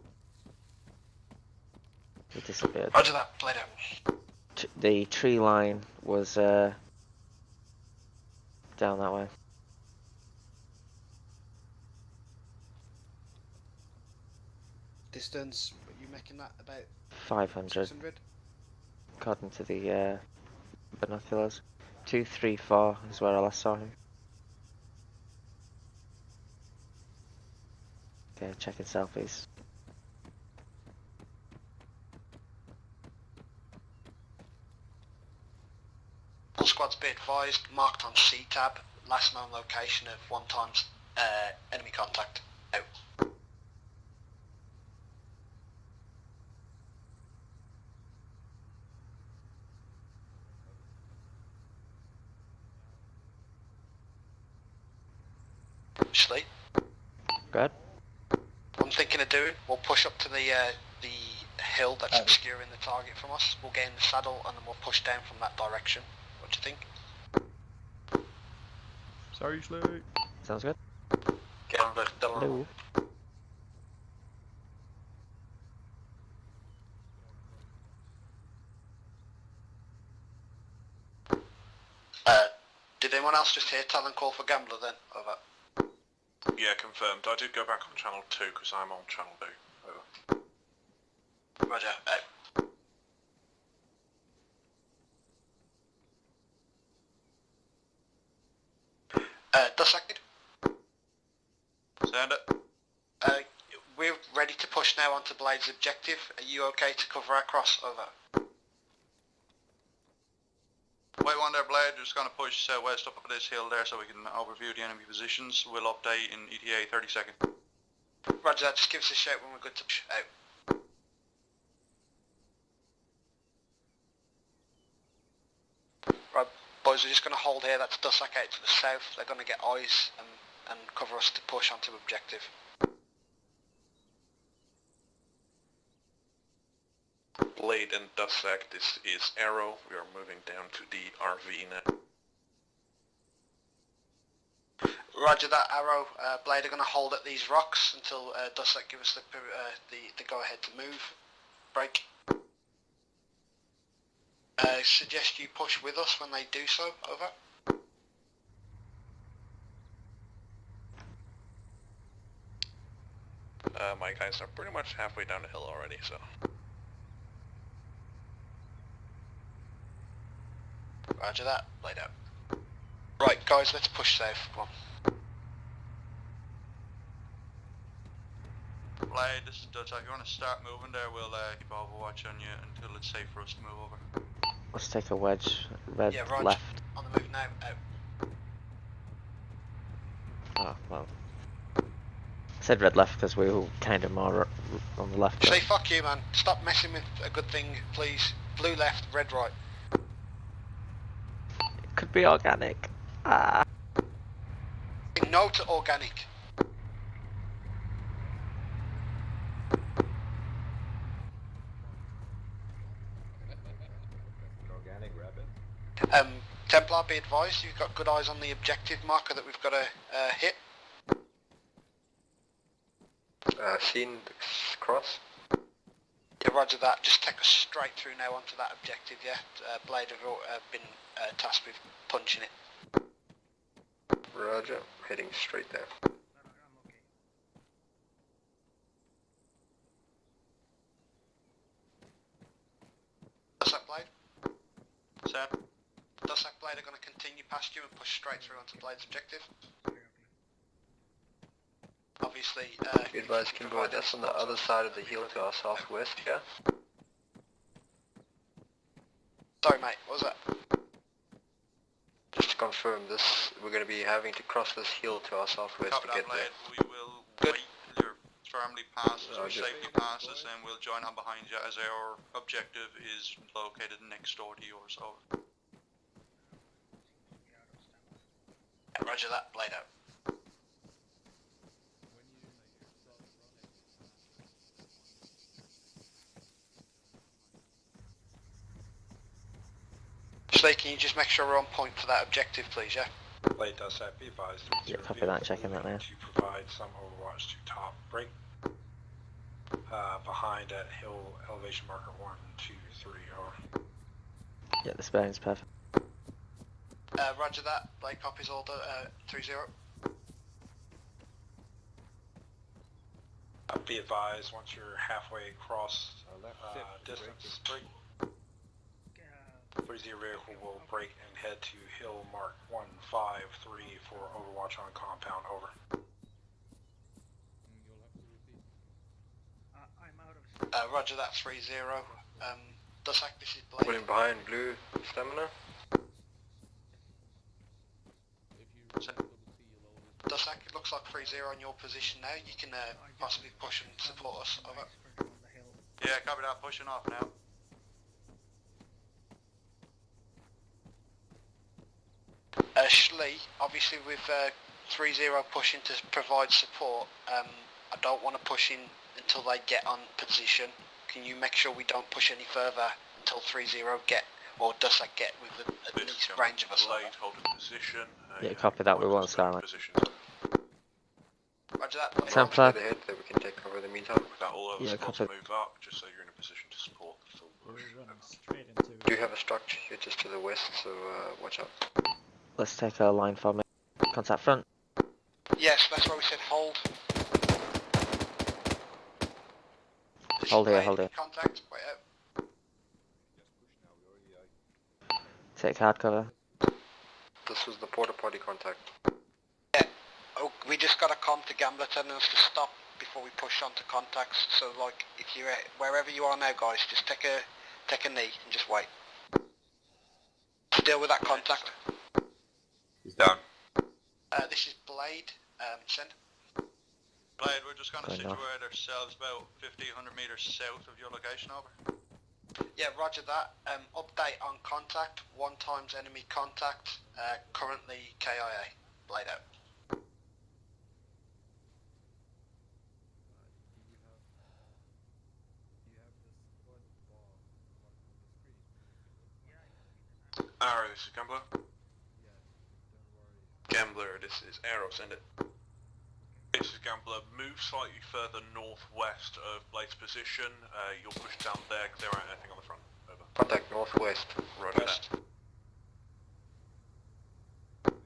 He disappeared. Roger that, Blade out. The tree line was down that way. Distance, but you making that about 500. 600? According to the binoculars. 234 is where I last saw him. Okay, checking southeast. All squads be advised, marked on C-tab, last known location of 1 times enemy contact. Out. Sleep. Good. What I'm thinking of doing, we'll push up to the hill that's obscuring the target from us. We'll get in the saddle and then we'll push down from that direction. What do you think? Sorry, Sleep. Sounds good. Hello. Did anyone else just hear Talon call for Gambler then? Over. Yeah, confirmed. I did go back on channel 2 because I'm on channel 2. Over. Roger. Dusak. Send it. We're ready to push now onto Blade's objective. Are you okay to cover our cross? Over. Wait one there, Blade. Just gonna push southwest up this hill there so we can overview the enemy positions. We'll update in ETA 30 seconds. Roger that. Just give us a shout when we're good to push out. Right, boys, we're just going to hold here. That's Dusak out to the south. They're going to get eyes and cover us to push onto objective. Blade and Dusak, this is Arrow. We are moving down to the RV now. Roger that, Arrow. Blade are going to hold at these rocks until Dusak give us the go-ahead to move. Break. Suggest you push with us when they do so. Over. My guys are pretty much halfway down the hill already, so... Roger that. Blade out. Right, guys, let's push south. Come on. Blade, this is Dusak. You want to start moving there? We'll keep overwatch on you until it's safe for us to move over. Let's take a wedge. Red Yeah, Roger. left. On the move now. Out. Oh, well. I said red left because we were kind of more on the left. Say fuck you, man. Stop messing with a good thing, please. Blue left, red right. Could be organic. Ah. No to organic. Organic rabbit. Templar, be advised, you've got good eyes on the objective marker that we've got to hit. Seen the cross. Yeah, roger that. Just take us straight through now onto that objective, yeah? Blade have been tasked with punching it. Roger, heading straight there. Dusak Blade? Set. Dusak Blade are going to continue past you and push straight through onto Blade's objective. Obviously, Be advised, Kimbo, that's on the other side of the hill to our southwest, yeah? Sorry mate, what was that? Just to confirm this, we're going to be having to cross this hill to our southwest Copy to that, get there. Blade. We will wait till you're firmly past us or safely past us, and we'll join on behind you as our objective is located next door to yours. Over. Yeah, roger that, Blade out. Ashley, can you just make sure we're on point for that objective, please, yeah? Blade does that. Be advised. Yeah, copy that, checking that now. To provide some overwatch to top break. Behind at hill elevation marker 1, 2, 3, over. Yeah, the bearing's perfect. Roger that. Blade copies order 3-0. Be advised, once you're halfway across distance, break. 30 vehicle will break and head to hill mark 153 for overwatch on compound, over. Roger that, 3-0. Dusak, this is Blade. Pulling behind blue stamina. Dusak, it looks like 3-0 on your position now. You can possibly push and support us, over. Yeah, copy that, pushing off now. Shlee, obviously with 3-0 pushing to provide support, I don't want to push in until they get on position. Can you make sure we don't push any further until 3-0 get, or does that get with the least range of us? Blade holding position. Yeah, copy that, we want Skyline. Roger that. Templar. Ahead that we can take cover in the meantime. That all other Yeah, spots copy. move up, just so you're in a position to support the full push. Do you have a structure here just to the west, so watch out. Let's take a line formation. Contact front. Yes, that's why we said hold. Hold here, hold here. Contact, wait out. Take hard cover. This was the porta potty contact. Yeah, oh, we just got a comm to Gambler telling us to stop before we push on to contacts. So like, if you're wherever you are now, guys, just take a knee and just wait. Deal with that contact. He's down. This is Blade. Send. Blade, we're just going to Going situate ourselves about 1,500 meters south of your location, over. Yeah, roger that. Update on contact. 1 times enemy contact. Currently KIA. Blade out. Arrow, this is Gambler. Gambler, this is Arrow, send it. This is Gambler, move slightly further northwest of Blade's position. You'll push down there, clear out anything on the front. Over. Contact northwest. Roger that.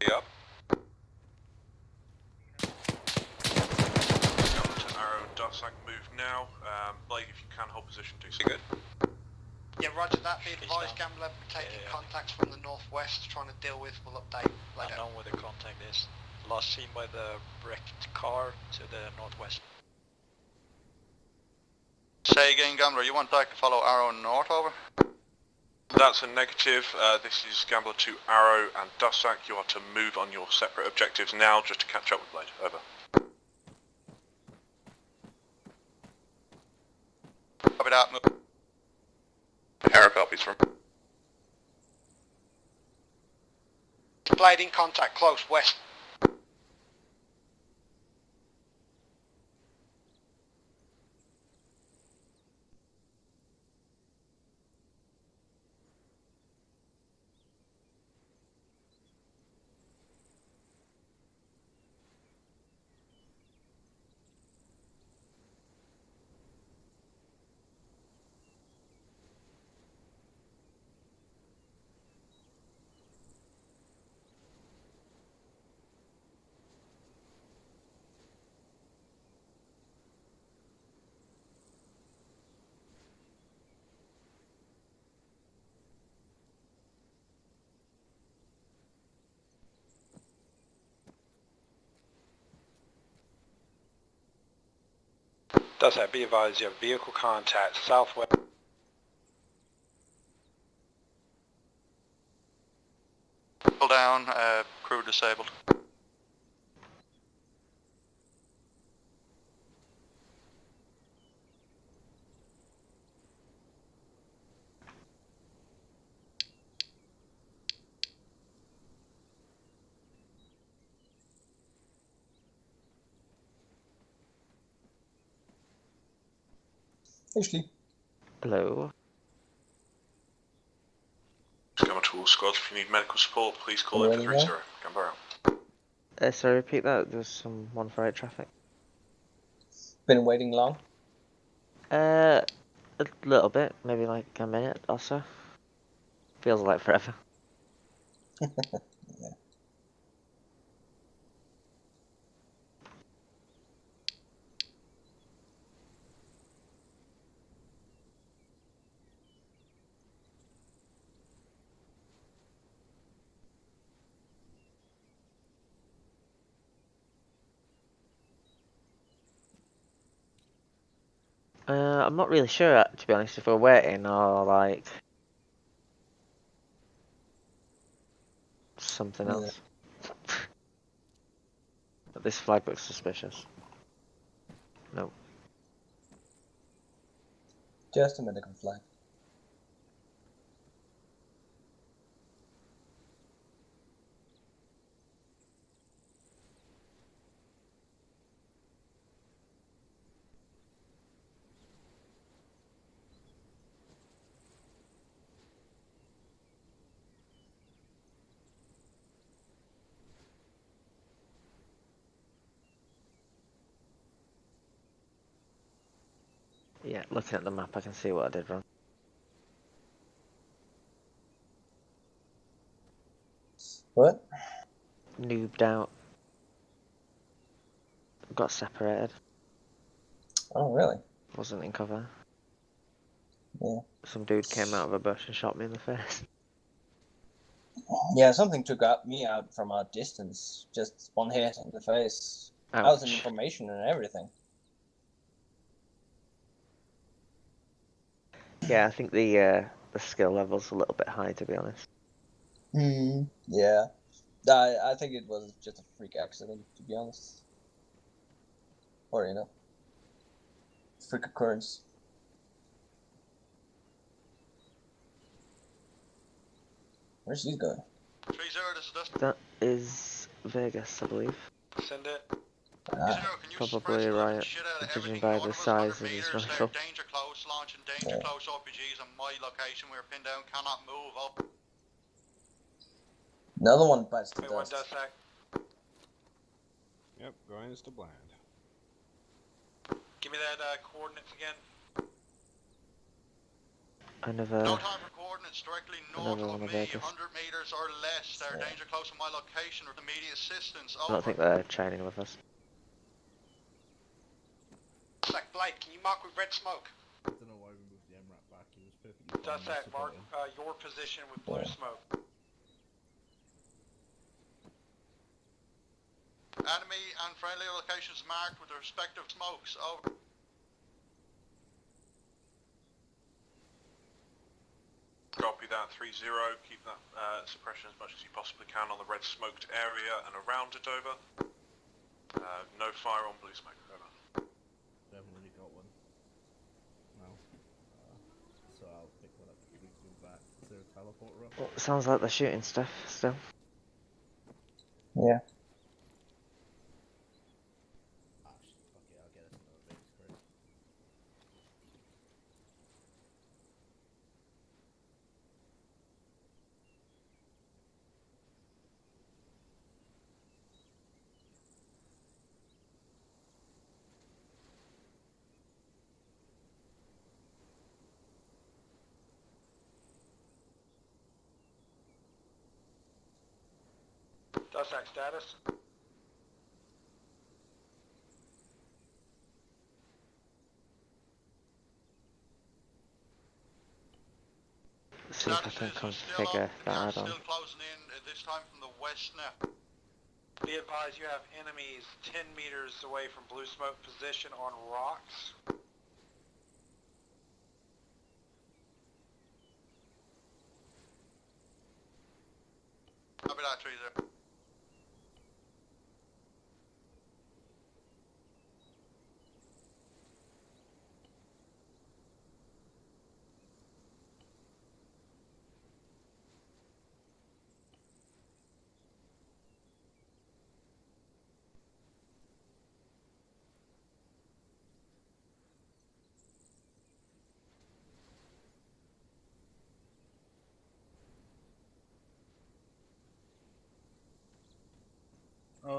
Yep. Gambler to Arrow, Dusak, move now. Blade, if you can, hold position, do so good. Yeah, roger that. Be advised, Gambler taking contacts from the northwest, trying to deal with. We'll update later. Unknown where the contact is. Last seen by the wrecked car to the northwest. Say again, Gambler, you want Dyke to follow Arrow north, over? That's a negative. This is Gambler to Arrow and Dusak. You are to move on your separate objectives now, just to catch up with Blade. Over. Copy that, move. Arrow copies from. Blade in contact, close, west. Does that, be advised, you have vehicle contact southwest. Pull down, crew disabled. Hello. Coming to To all squads, if you need medical support, please call in for 30. Gambler out. Sorry, repeat that. There's some 148 traffic. Been waiting long? A little bit, maybe like a minute or so. Feels like forever. I'm not really sure, to be honest, if we're waiting or like something else. But this flag looks suspicious. No. Just a medical flag. Yeah, looking at the map, I can see what I did wrong. What? Noobed out. Got separated. Oh, really? Wasn't in cover. Yeah. Some dude came out of a bush and shot me in the face. Yeah, something took me out from a distance. Just one hit in the face. I was in information and everything. Yeah, I think the skill level's a little bit high, to be honest. Yeah. I think it was just a freak accident, to be honest. Or, you know, freak occurrence. Where's he going? 3-0, this is Dustin. That is Vegas, I believe. Send it. Probably right, judging by the size of his rifle. Danger close, launching danger close RPGs on my location. We're pinned down, cannot move. Up. Another one bites the dust. Yep, going is to blind. Give me that coordinates again. Another No time for coordinates directly north one of of me, Vegas. 100 meters or less. They're danger close on my location with immediate assistance. I don't think they're training with us. Blake, can you mark with red smoke? I don't know why we moved the MRAP back. He was perfectly fine. Dussac, mark your position with blue smoke. Enemy and friendly locations marked with their respective smokes. Over. Copy that, 3-0. Keep that suppression as much as you possibly can on the red smoked area and around it, over. No fire on blue smoke, over. We haven't really got one. No. So I'll pick that up. We can go back. Is there a teleporter up? Well, sounds like they're shooting stuff still. Yeah. Ah, shit, fuck it, I'll get us another Vegas crate. Dussac status. See if I can configure that add-on. Still closing in, this time from the west now. Be advised you have enemies 10 meters away from blue smoke position on rocks. Copy that, 3-0.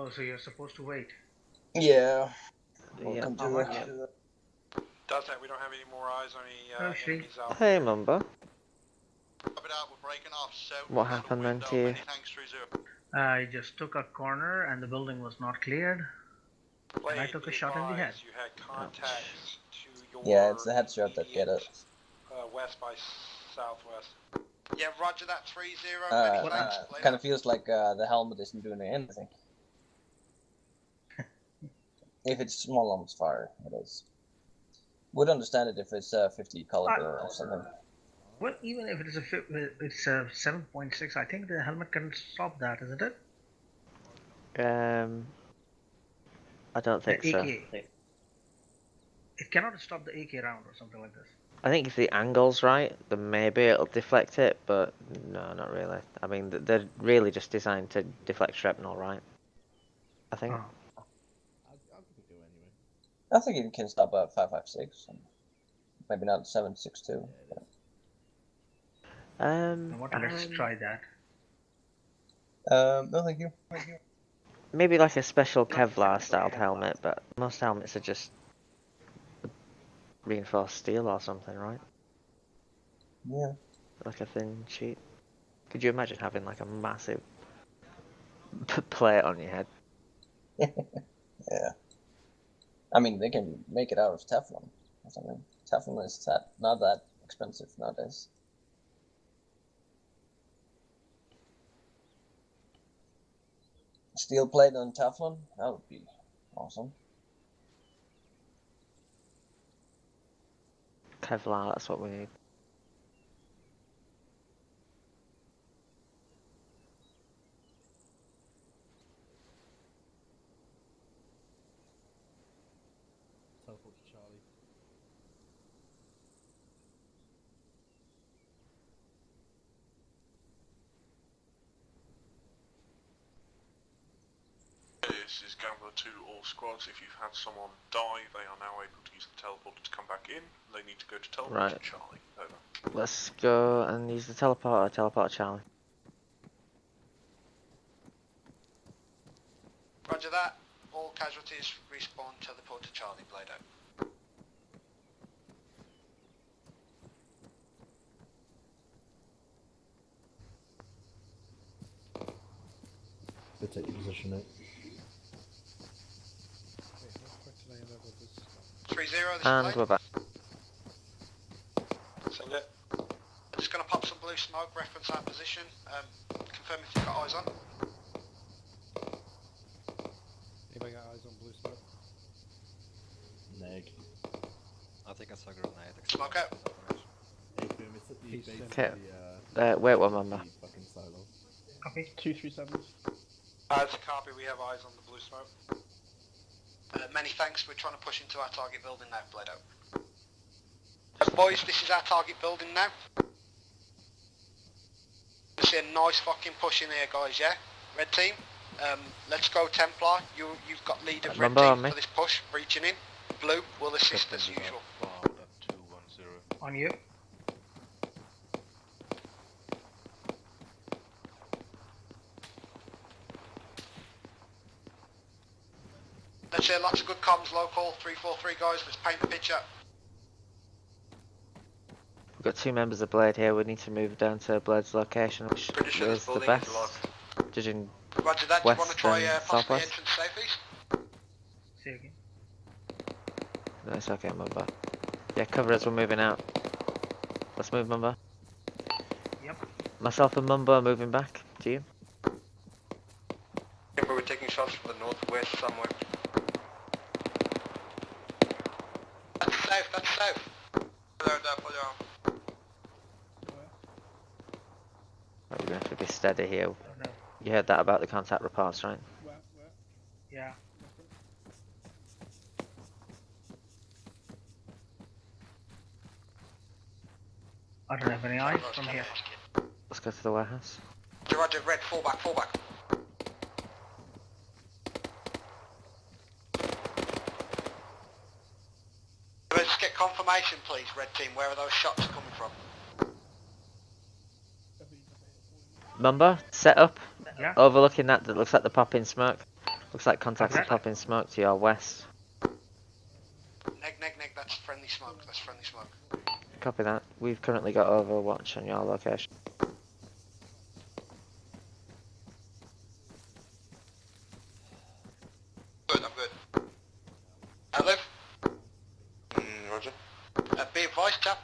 Oh, so you're supposed to wait. Yeah. Yeah. Welcome How to much? Does that? We don't have any more eyes on any enemies out Hey, here. Mumba. Copy that, we're breaking off south. What happened then to you? Many thanks, 30. I just took a corner and the building was not cleared. And I took a shot in the head. You had contacts to your Yeah, it's the headshot that get it. west by southwest. Yeah, roger that 3-0. Many thanks. Kind of feels like the helmet isn't doing anything. If it's small arms fire, it is. Would understand it if it's 50 caliber or something. Well, even if it is it's a 7.6, I think the helmet can stop that, isn't it? I don't think The so. AK. It cannot stop the AK round or something like this. I think if the angle's right, then maybe it'll deflect it, but no, not really. I mean, they're really just designed to deflect shrapnel, right? I think. I'll give it a go anyway. I think it can stop at 5.56. Maybe not 7.62. I want to let's try that. No, thank you. Maybe like a special Kevlar styled helmet, but most helmets are just reinforced steel or something, right? Yeah. Like a thin sheet. Could you imagine having like a massive plate on your head? Yeah. I mean, they can make it out of Teflon or something. Teflon is not that expensive nowadays. Steel plate on Teflon? That would be awesome. Kevlar, that's what we need. Teleport to Charlie. This is Gambler to all squads. If you've had someone die, they are now able to use the teleporter to come back in. They need to go to teleport Right. to Charlie. Over. Let's go and use the teleporter. Teleport Charlie. Roger that. All casualties respawn, teleport to Charlie, Blade out. Go take your position, mate. 3-0, this And is we're back. Send it. I'm just going to pop some blue smoke, reference our position. Confirm if you've got eyes on. Anybody got eyes on blue smoke? Neg. I think I saw a grenade. Smoke out. Hey, boom, it's at the base of Okay. the, Wait one moment. the fucking silo. Copy. 237. As a copy, we have eyes on the blue smoke. Many thanks, we're trying to push into our target building now, Blade out. Boys, this is our target building now. You see a nice fucking push in here, guys, yeah? Red team, let's go Templar. You've got lead of red Remember on team me. for this push, reaching in. Blue will assist as usual. On you. Let's hear lots of good comms local, 343 guys, let's paint the picture. We've got two members of Blade here. We need to move down to Blade's location, which Pretty sure this is the building best. is locked. Judging Roger that, do you want to west try and possibly southwest. entrance southeast? Say again. No, it's okay, Mumba. Yeah, cover as we're moving out. Let's move, Mumba. Yep. Myself and Mumba are moving back. To you. Remember, we're taking shots from the northwest somewhere. That's south, that's south. Pull down. Right, we're going to have to be steady here. No. You heard that about the contact reports, right? Yeah. I don't have any eyes from here. Let's go to the warehouse. Roger, red, fall back, fall back. Let's get confirmation please, red team, where are those shots coming from? Mumba, set up. Yeah. Overlooking that looks like the pop-in smoke. Looks like contacts are Okay. popping smoke to your west. Neg, that's friendly smoke, that's friendly smoke. Copy that. We've currently got Overwatch on your location. Good, I'm good. Liv? Roger. Be advised, chap.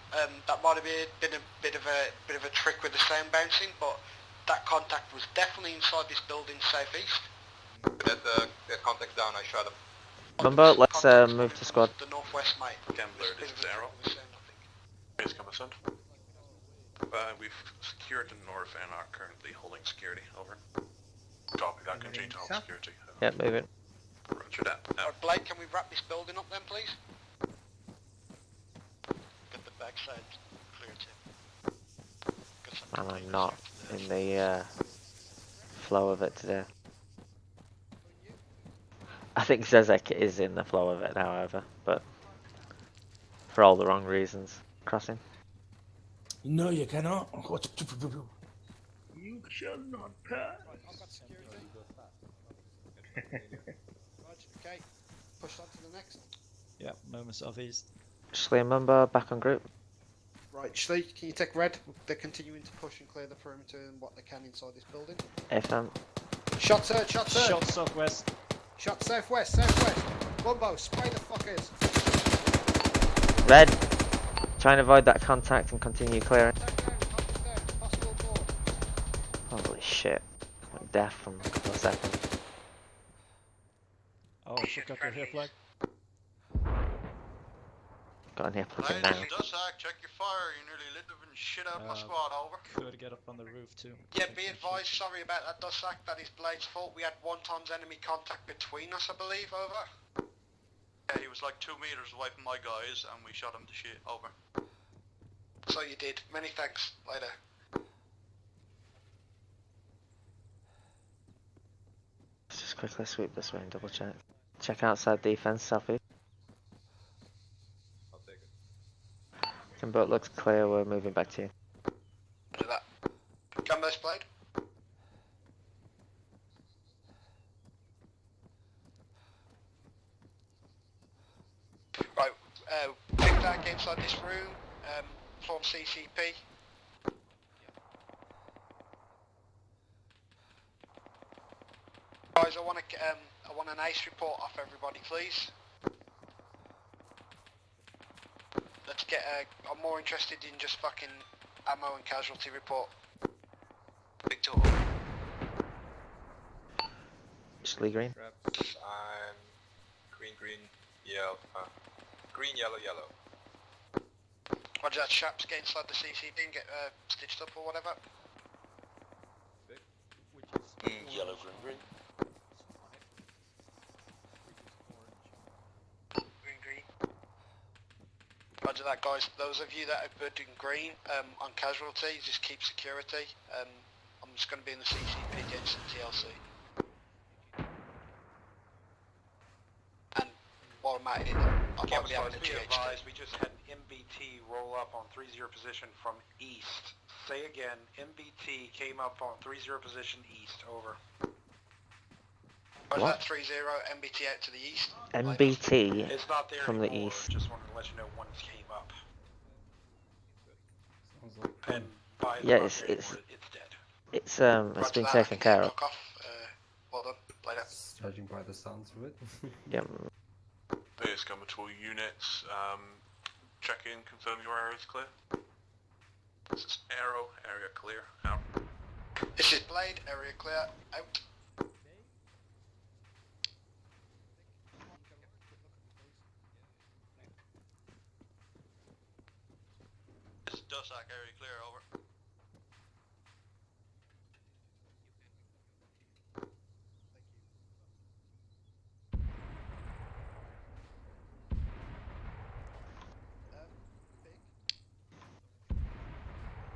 That might have been a bit of a trick with the sound bouncing, but that contact was definitely inside this building southeast. Get the contact down, I shot him. Mumbo, let's move to squad. The northwest, mate. Gambler, this is Arrow. Please come ascend. We've secured the north and are currently holding security. Over. Copy that. Continue to hold security. Yep, move it. Roger that. Alright, Blake, can we wrap this building up then, please? Get the backside clear too. And I'm not in the flow of it today. I think Zezek is in the flow of it, however, but for all the wrong reasons. Crossing. No, you cannot. You shall not pass. I've got security. Right, okay. Push on to the next. Yeah, moment southeast. Schley and Mumbo, back on group. Right, Schley, can you take red? They're continuing to push and clear the perimeter and what they can inside this building. FM. Shot third, shot third. Shot southwest. Shot southwest, southwest. Wumbo, spray the fuckers. Red. Try and avoid that contact and continue clearing. Holy shit. I'm deaf from a couple of seconds. Oh, forgot your hair flag. Got an hip looking Ladies, now. Dusak, check your fire. You nearly lit the shit out my squad, over. Could get up on the roof too. Yeah, be advised, sorry about that, Dusak, that is Blade's fault. We had 1 times enemy contact between us, I believe, over. Yeah, he was like 2 meters away from my guys, and we shot him to shit, over. So you did. Many thanks. Later. Let's just quickly sweep this way and double check. Check outside defense, southeast. I'll take it. Timbo looks clear, we're moving back to you. Do that. Gambler's Blade. Right, pick that inside this room, form CCP. Guys, I want an ace report off everybody, please. Let's get I'm more interested in just fucking ammo and casualty report. Big total. Schley green. I'm green, yellow, green, yellow. Roger that, chaps, get inside the CCD and get stitched up or whatever. Yellow, green. Green. Roger that, guys. Those of you that are doing green on casualty, just keep security. I'm just going to be in the CCP against the TLC. And while I'm at it, I'll probably be having a GHD. We just had an MBT roll up on 3-0 position from east. Say again, MBT came up on 3-0 position east, over. Roger that, 3-0, MBT out to the east. MBT It's not there from the anymore. east. Just wanted to let you know when it came up. And by the Yeah, way, it's dead. it's Roger been that, taken I can care get of. knock off. Well done. Later. Judging by the sounds of it. Yep. Please come to all units. Check in, confirm your area is clear. This is Arrow, area clear, out. This is Blade, area clear, out. This is Dusak, area clear, over.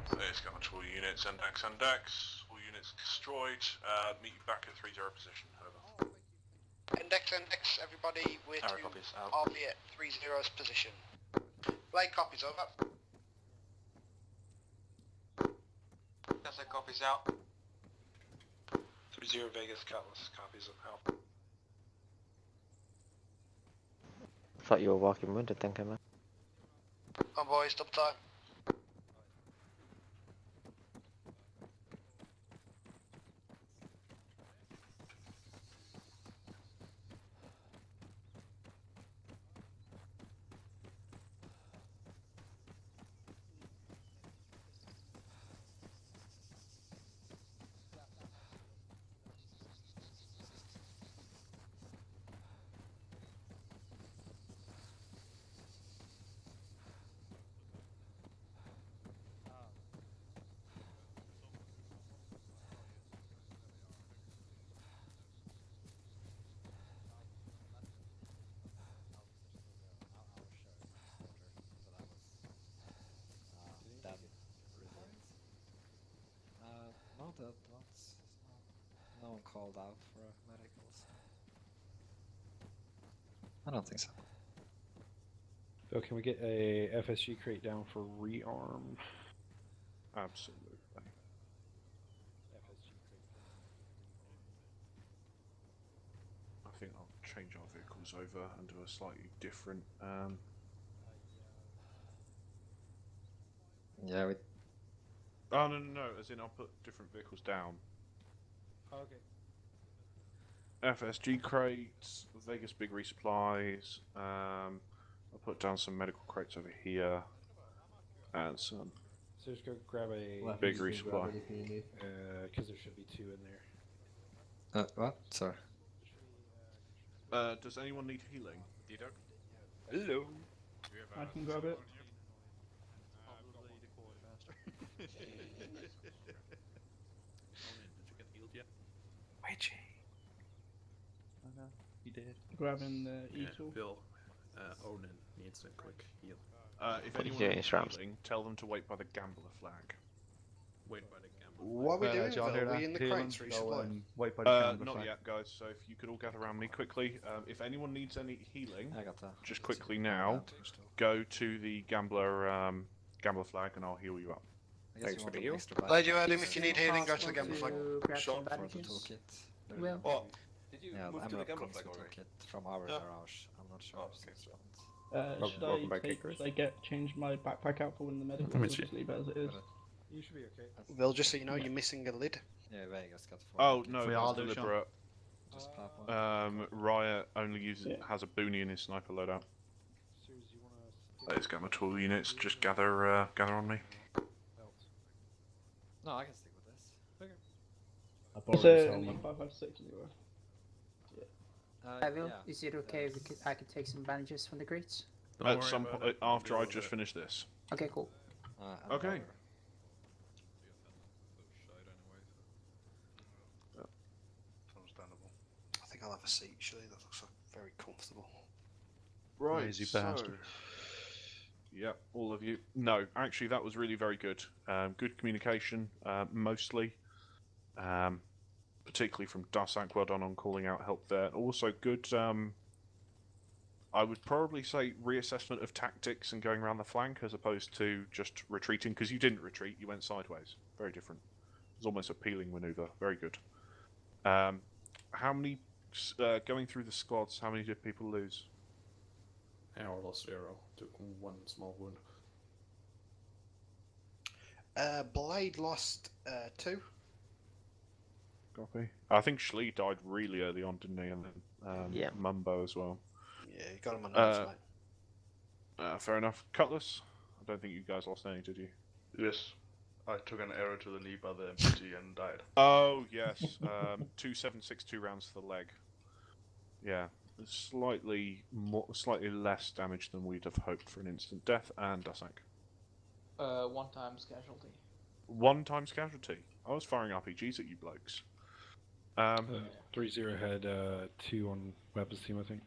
Please come to all units, NDEX. All units destroyed. Meet you back at 3-0 position, over. Index, everybody, we're Arrow to copies, out. RV at 3-0's position. Blade copies, over. Dusak copies out. 3-0 Vegas, Cutlass copies of out. thought you were walking wounded then, Commander. On boys, double time. No, no one called out for medicals. I don't think so. Bill, can we get a FSG crate down for rearm? Absolutely. I think I'll change our vehicles over and do a slightly different. Yeah, we. Oh no! As in, I'll put different vehicles down. Okay. FSG crates, Vegas big resupplies. I'll put down some medical crates over here, and some. So just go grab a big resupply. Because there should be 2 in there. What? Sorry. Does anyone need healing? D-Dog? Hello. I can grab it. Probably the quartermaster. Did you get healed yet? Witchy. Oh no, he did. Grabbing the E-tool. Bill, Onin needs a quick heal. If anyone needs healing, tell them to wait by the gambler flag. Wait by the gambler. What are we doing, Phil? Are we in the crates resupplying? Wait by the gambler Not flag. yet, guys. So if you could all gather around me quickly. If anyone needs any healing, I got that. just quickly now, go to the gambler flag, and I'll heal you up. Thanks for the heal. Lady Adam, if you need healing, go to the gambler flag. Shot for the toolkit. Well, what? Did you Yeah, move the to the Emerald gambler comes flag with already? toolkit from our garage. I'm not sure. Oh, if okay. it's response. Should I change my backpack out for when the medical or just leave it as it is? You should be okay. Bill, just so you know, you're missing a lid. Yeah, Vegas got 4. Oh no, that's deliberate. Just pop one. Riot only has a boonie in his sniper loadout. Let's get my tool units. Just gather on me. No, I can stick with this. Okay. I It's borrowed his a helmet. 556 anyway. Will, is it okay if I could take some bandages from the crates? At some point after I just finish this. Okay, cool. Okay. Understandable. I think I'll have a seat, actually. That looks like very comfortable. Right, Lazy so... bastard. Yeah, all of you. No, actually that was really very good. Good communication, mostly. Particularly from Dusak, well done on calling out help there. Also good, I would probably say reassessment of tactics and going around the flank as opposed to just retreating, because you didn't retreat, you went sideways. Very different. It was almost a peeling maneuver. Very good. How many, going through the squads, how many did people lose? I lost 0. Took 1 small wound. Blade lost 2. Copy. I think Schlee died really early on, didn't he? And then Mumbo as well. Yeah, you got him on notes, mate. Fair enough. Cutlass? I don't think you guys lost any, did you? Yes. I took an arrow to the knee by the MPT and died. Oh, yes. 2762 rounds to the leg. Yeah. Slightly less damage than we'd have hoped for an instant death. And Dusak. 1 times casualty. 1 times casualty? I was firing RPGs at you blokes. 3-0 had 2 on weapons team, I think.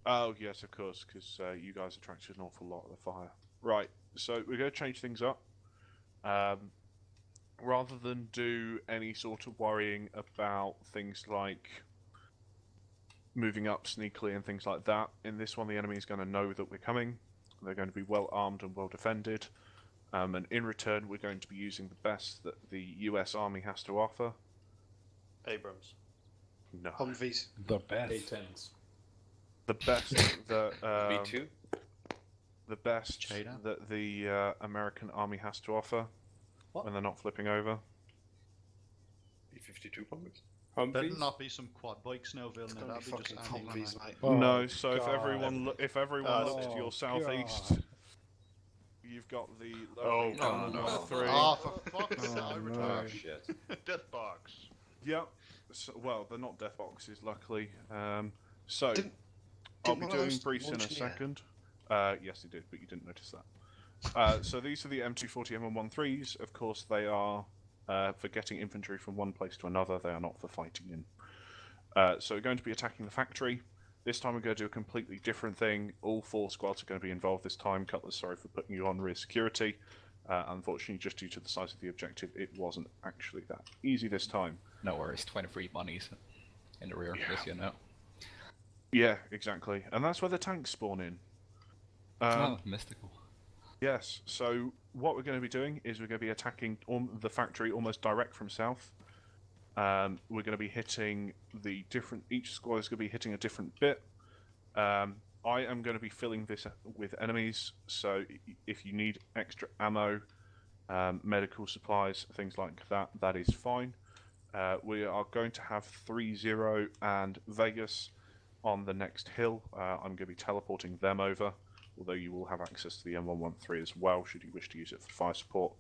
Oh, yes, of course, because you guys attracted an awful lot of the fire. Right, so we're going to change things up. Rather than do any sort of worrying about things like moving up sneakily and things like that, in this one the enemy is going to know that we're coming. They're going to be well armed and well defended. And in return, we're going to be using the best that the US Army has to offer. Abrams. No. Humvees. The best. A10s. The best that B2? The best China? that the American army has to offer when they're not flipping over. B-52 bombers. Better Humvees? not be some quad bikes now, Vilna. It's gonna That'd be be just fucking anti Humvees, mate. No, so God. if everyone looks to your southeast, you've got the lovely M113. Oh, for fuck's sake! I no. retire. Oh, shit. Death box. Yep. So, well, they're not death boxes, luckily. So Didn't I'll be one of doing those briefs in a launch in the air? second. Yes, they did, but you didn't notice that. So these are the M240 M113s. Of course, they are for getting infantry from one place to another. They are not for fighting in. So we're going to be attacking the factory. This time we're going to do a completely different thing. All 4 squads are going to be involved this time. Cutler, sorry for putting you on rear security. Unfortunately, just due to the size of the objective, it wasn't actually that easy this time. No worries, 23 bunnies in the rear, this you know. Yeah, exactly. And that's where the tanks spawn in. Mystical. Yes, so what we're going to be doing is we're going to be attacking the factory almost direct from south. We're going to be hitting each squad is going to be hitting a different bit. I am going to be filling this with enemies, so if you need extra ammo, medical supplies, things like that, that is fine. We are going to have 3-0 and Vegas on the next hill. I'm going to be teleporting them over, although you will have access to the M113 as well, should you wish to use it for fire support.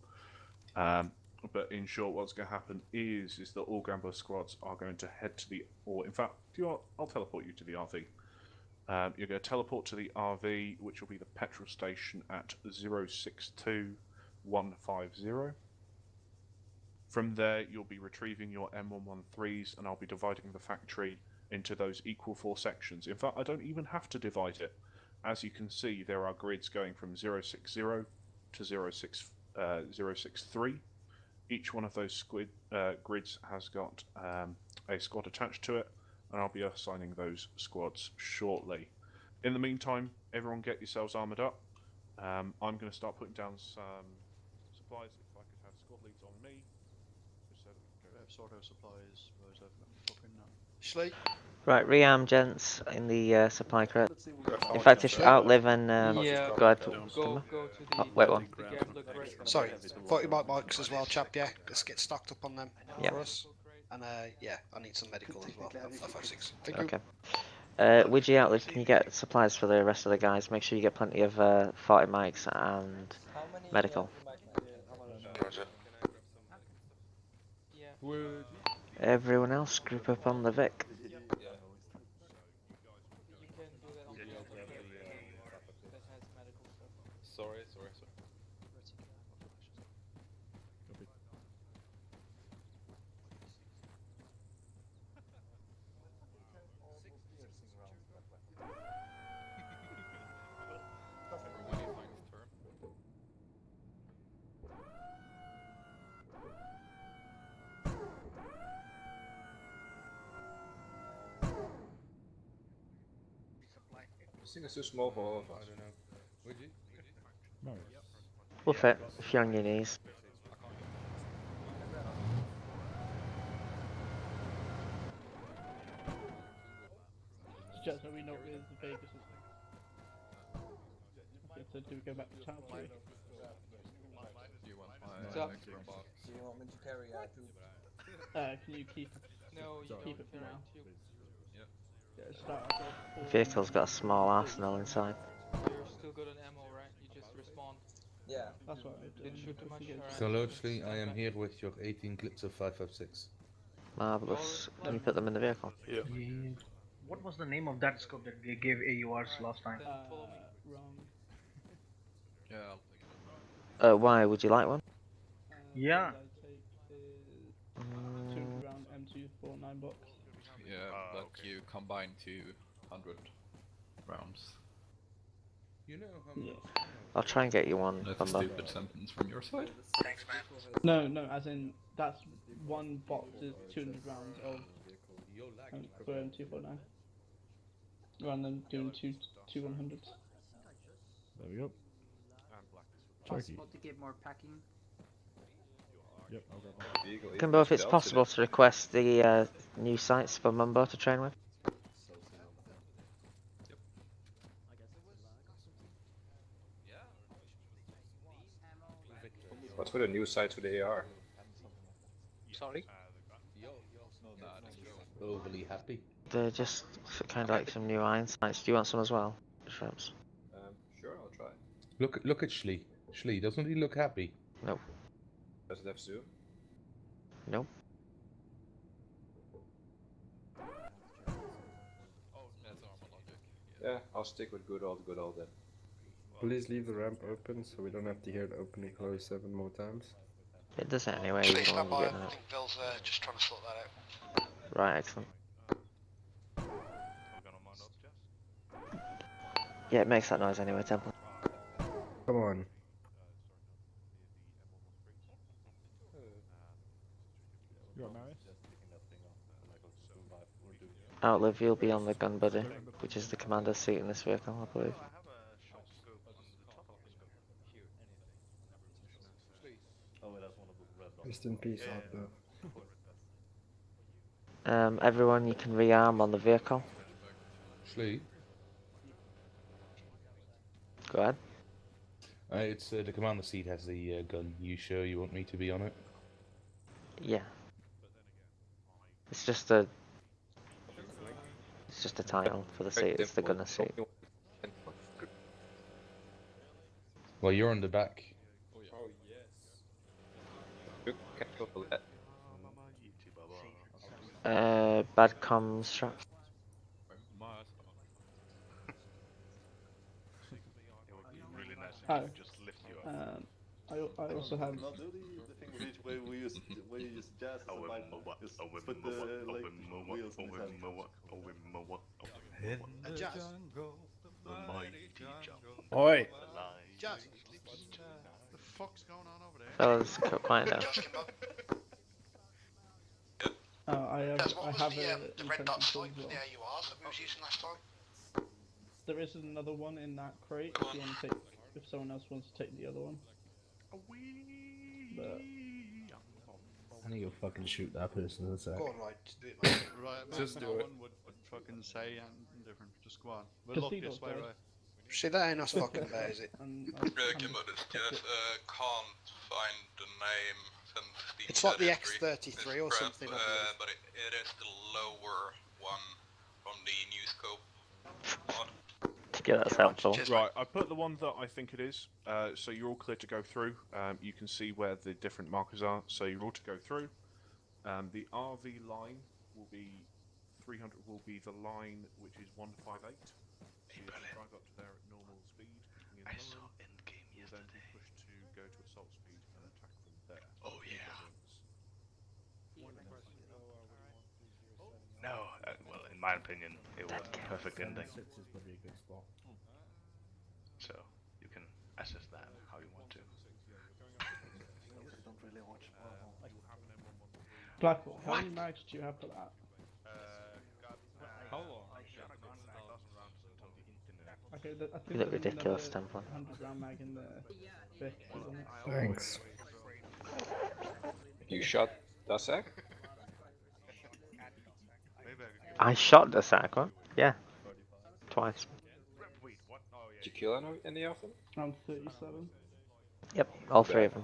But in short, what's going to happen is that all Gambler squads are going to head to in fact, I'll teleport you to the RV. You're going to teleport to the RV, which will be the petrol station at 062150. From there, you'll be retrieving your M113s, and I'll be dividing the factory into those equal 4 sections. In fact, I don't even have to divide it. As you can see, there are grids going from 060 to 063. Each one of those grids has got a squad attached to it, and I'll be assigning those squads shortly. In the meantime, everyone get yourselves armoured up. I'm going to start putting down some supplies. If I could have squad leads on me, just so that we can go. Sort of supplies. Where's that fucking now? Sleep. Right, rearm gents in the supply crate. In fact, if Outlive and go ahead. Go to the wait one. gambler crate. Sorry, 40 bikes as well, chap. Yeah, let's get stocked up on them Yep. for us. And yeah, I need some medical as well. 556. Thank Okay. Widgie Outlive, can you get supplies for the rest of the guys? Make sure you get plenty of 40 mics and medical. Everyone else, group up on the Vic. Sorry. I think it's too small for all of us. I don't know. Would you? No. We'll fit if you're on your knees. Just so we know where the Vegas is. Okay, so do we go back to town too? Do you want my So- extra box? Do you want me to carry two? Can you keep it? No, you keep don't it for carry now. tube. Yeah, start off with Vehicle's got a small arsenal inside. You're still good on ammo, right? You just respawn. Yeah. That's what I Didn't shoot too much. So largely, I am here with your 18 clips of 556. Marvellous. Can you put them in the vehicle? Yeah. What was the name of that scope that they gave AURs last time? Wrong. Yeah, I'll take it. Why? Would you like one? Yeah. 200 round M249 box. Yeah, but you combine 200 rounds. You know how Yeah. I'll try and get you one. That's a Bumbo. stupid sentence from your side. Thanks, man. No, as in that's one box is 200 rounds of for M249. Rather than doing two 100s. There we go. Possible to get more packing. Yep, I'll grab one. Bumbo, if it's possible to request the new sites for Mumbo to train with. What's with a new side to the AR? Sorry? Overly happy. They're just kind of like some new iron sights. Do you want some as well, Shrimps? Sure, I'll try. Look at Schlee. Schlee, doesn't he look happy? Nope. Does it have zoom? Nope. Yeah, I'll stick with good old then. Please leave the ramp open so we don't have to hear it open and close 7 more times. It does it anyway. Actually, You don't stand want by. to get I that. think Bill's just trying to sort that out. Right, excellent. Yeah, it makes that noise anyway, Temple. Come on. Outlive, you'll be on the gun buddy, which is the commander's seat in this vehicle, I believe. Rest in peace, Outlive. Everyone, you can rearm on the vehicle. Schlee? Go ahead. It's the commander seat has the gun. You sure you want me to be on it? Yeah. It's just a title for the seat. It's the gunner seat. Well, you're on the back. Oh yes. Bad comms strap. Hi. I also have. No, do the thing where you just adjust the bike, just put the like wheels in his head. Adjust. Oi! Adjust. The fuck's going on over there? Fellas, quiet down. I have the red intention dot to swipe as with well. the AURs that we was using last time? There is another one in that crate if you want to take. If someone else wants to take the other one. But I think you'll fucking shoot that person in a sec. Go on, right, just do it, mate. Right, Just no do it. one would fucking say anything different. Just go on. We'll Just look see this those way, guys. right? See, that ain't us fucking about, is it? Kimbo, can't find the name since It's like the X33 or something, I believe. but it is the lower one from the new scope. Yeah, that's helpful. Right, I put the one that I think it is, so you're all clear to go through. You can see where the different markers are, so you're all to go through. The RV line will be 300. Will be the line which is 158. So you can drive up to there at normal speed. I saw Endgame yesterday. Then be pushed to go to assault speed and attack from there. Oh yeah. No, well, in my opinion, it was a perfect ending. So you can assess that how you want to. Blackpool, how many mags do you have for that? How long? Okay, I think You look there's ridiculous, another Templar. 100 round mag in the Vic, isn't it? Thanks. You shot Dasak? I shot the sack one. Yeah. Twice. Did you kill any of them? Round 37. Yep, all 3 of them.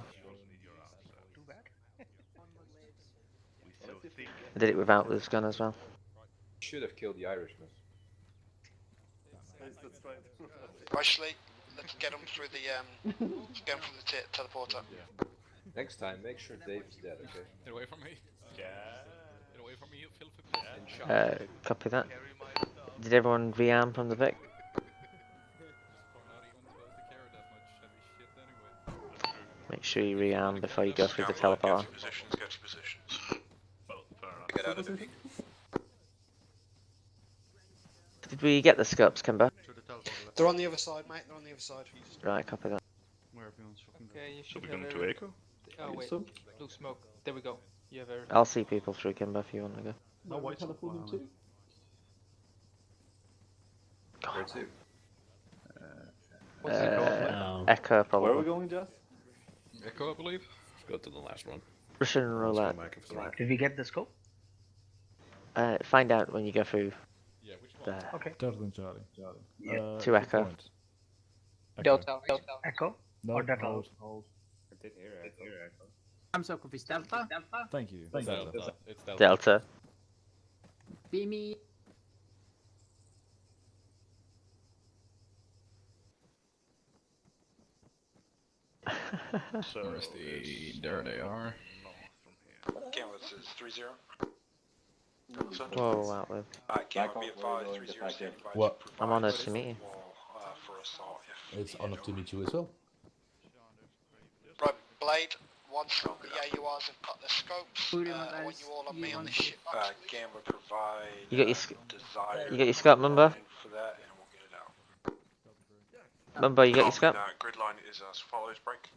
I did it without this gun as well. Should have killed the Irishman. Actually, let's get them through the teleporter. Next time, make sure Dave's dead, okay? Get away from me. Yeah. Get away from me, you filthy bitch. Copy that. Did everyone rearm from the Vic? Make sure you rearm before you go through the teleporter. Get your positions. Get out of the Did we get the scopes, Kimber? They're on the other side, mate. They're on the other side. Right, copy that. Where everyone's fucking Okay, you should we have going to every- Echo? Oh wait, blue smoke. There we go. You have everything. I'll see people through, Kimber, if you want to go. No, white teleport them too. Where to? What's it called? Echo, probably. Where are we going, Jess? Echo, I believe. Go to the last one. Russian roulette. Did we get the scope? Find out when you go through. There. Okay. Delta Charlie. To Echo. Delta. Echo? No, or Delta? hold. did hear echo. I'm so confused. Delta? Thank you. It's Delta. It's Delta. Delta. Be me. So Where's the... There they are. Gamma, this is 3-0. Whoa, Outlive. Gamma, be advised, 3-0 standing by. What? I'm honoured to meet you. For assault, It's honored to meet you as well. Right, Blade, once the AURs have got their scopes, I want you all on me on this ship box. Gamma, provide You got your desire you got your scope, Mumbo? for that, and we'll get it out. Mumbo, you got your scope? Grid line is as follows, break.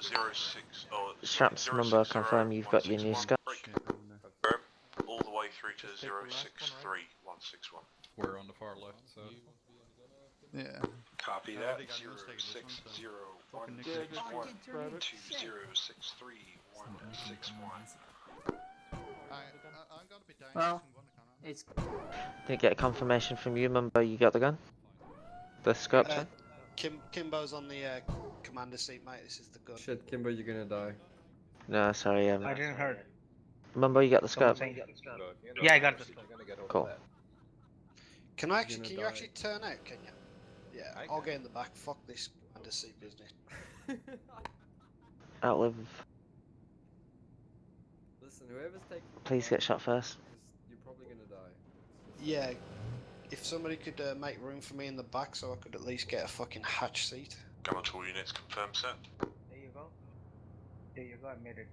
06, Straps, Mumbo, confirm you've got your new scope. Confirm, all the way through to 063161. We're on the far left, so... Yeah. Copy that, 060120636161. Well, it's... Didn't get a confirmation from you, Mumbo, you got the gun? The scope, sorry? Kimbo's on the commander seat, mate. This is the gun. Shit, Kimbo, you're gonna die. No, sorry, I didn't heard. Mumbo, you got the scope? Yeah, I got the scope. Cool. Can I actually? Can you actually turn out? Can you? Yeah, I'll get in the back. Fuck this commander seat business. Outlive. Listen, whoever's taking... Please get shot first. You're probably gonna die. Yeah, if somebody could make room for me in the back so I could at least get a fucking hatch seat. Gamma to all units, confirm set. There you go. There you go, I made it.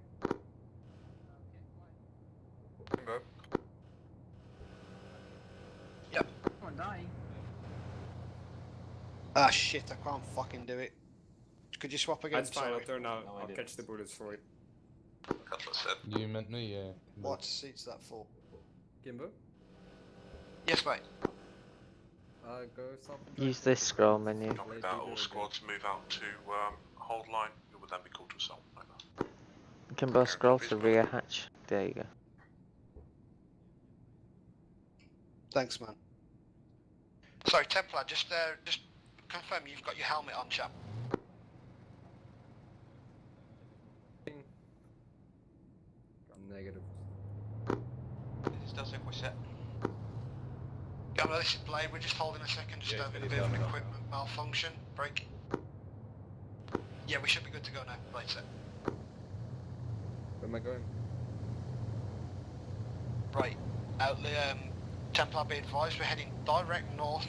Go. Yep. I'm dying. Ah shit, I can't fucking do it. Could you swap again? That's fine, I'll Sorry. turn out. I'll catch the bullets for it. You meant me, yeah. What seat's that for? Kimbo? Yes, mate. Go something. Use this scroll menu. Copy that, all squads move out to hold line. You will then be called to assault. Over. Kimbo, scroll to rear hatch. There you go. Thanks, man. Sorry, Templar, just confirm you've got your helmet on, chap. Negative. This does it, we're set. Gamma, this is Blade, we're just holding a second, just having a bit of an equipment malfunction. Break. Yeah, we should be good to go now. Blade set. Where am I going? Right, Templar, be advised, we're heading direct north,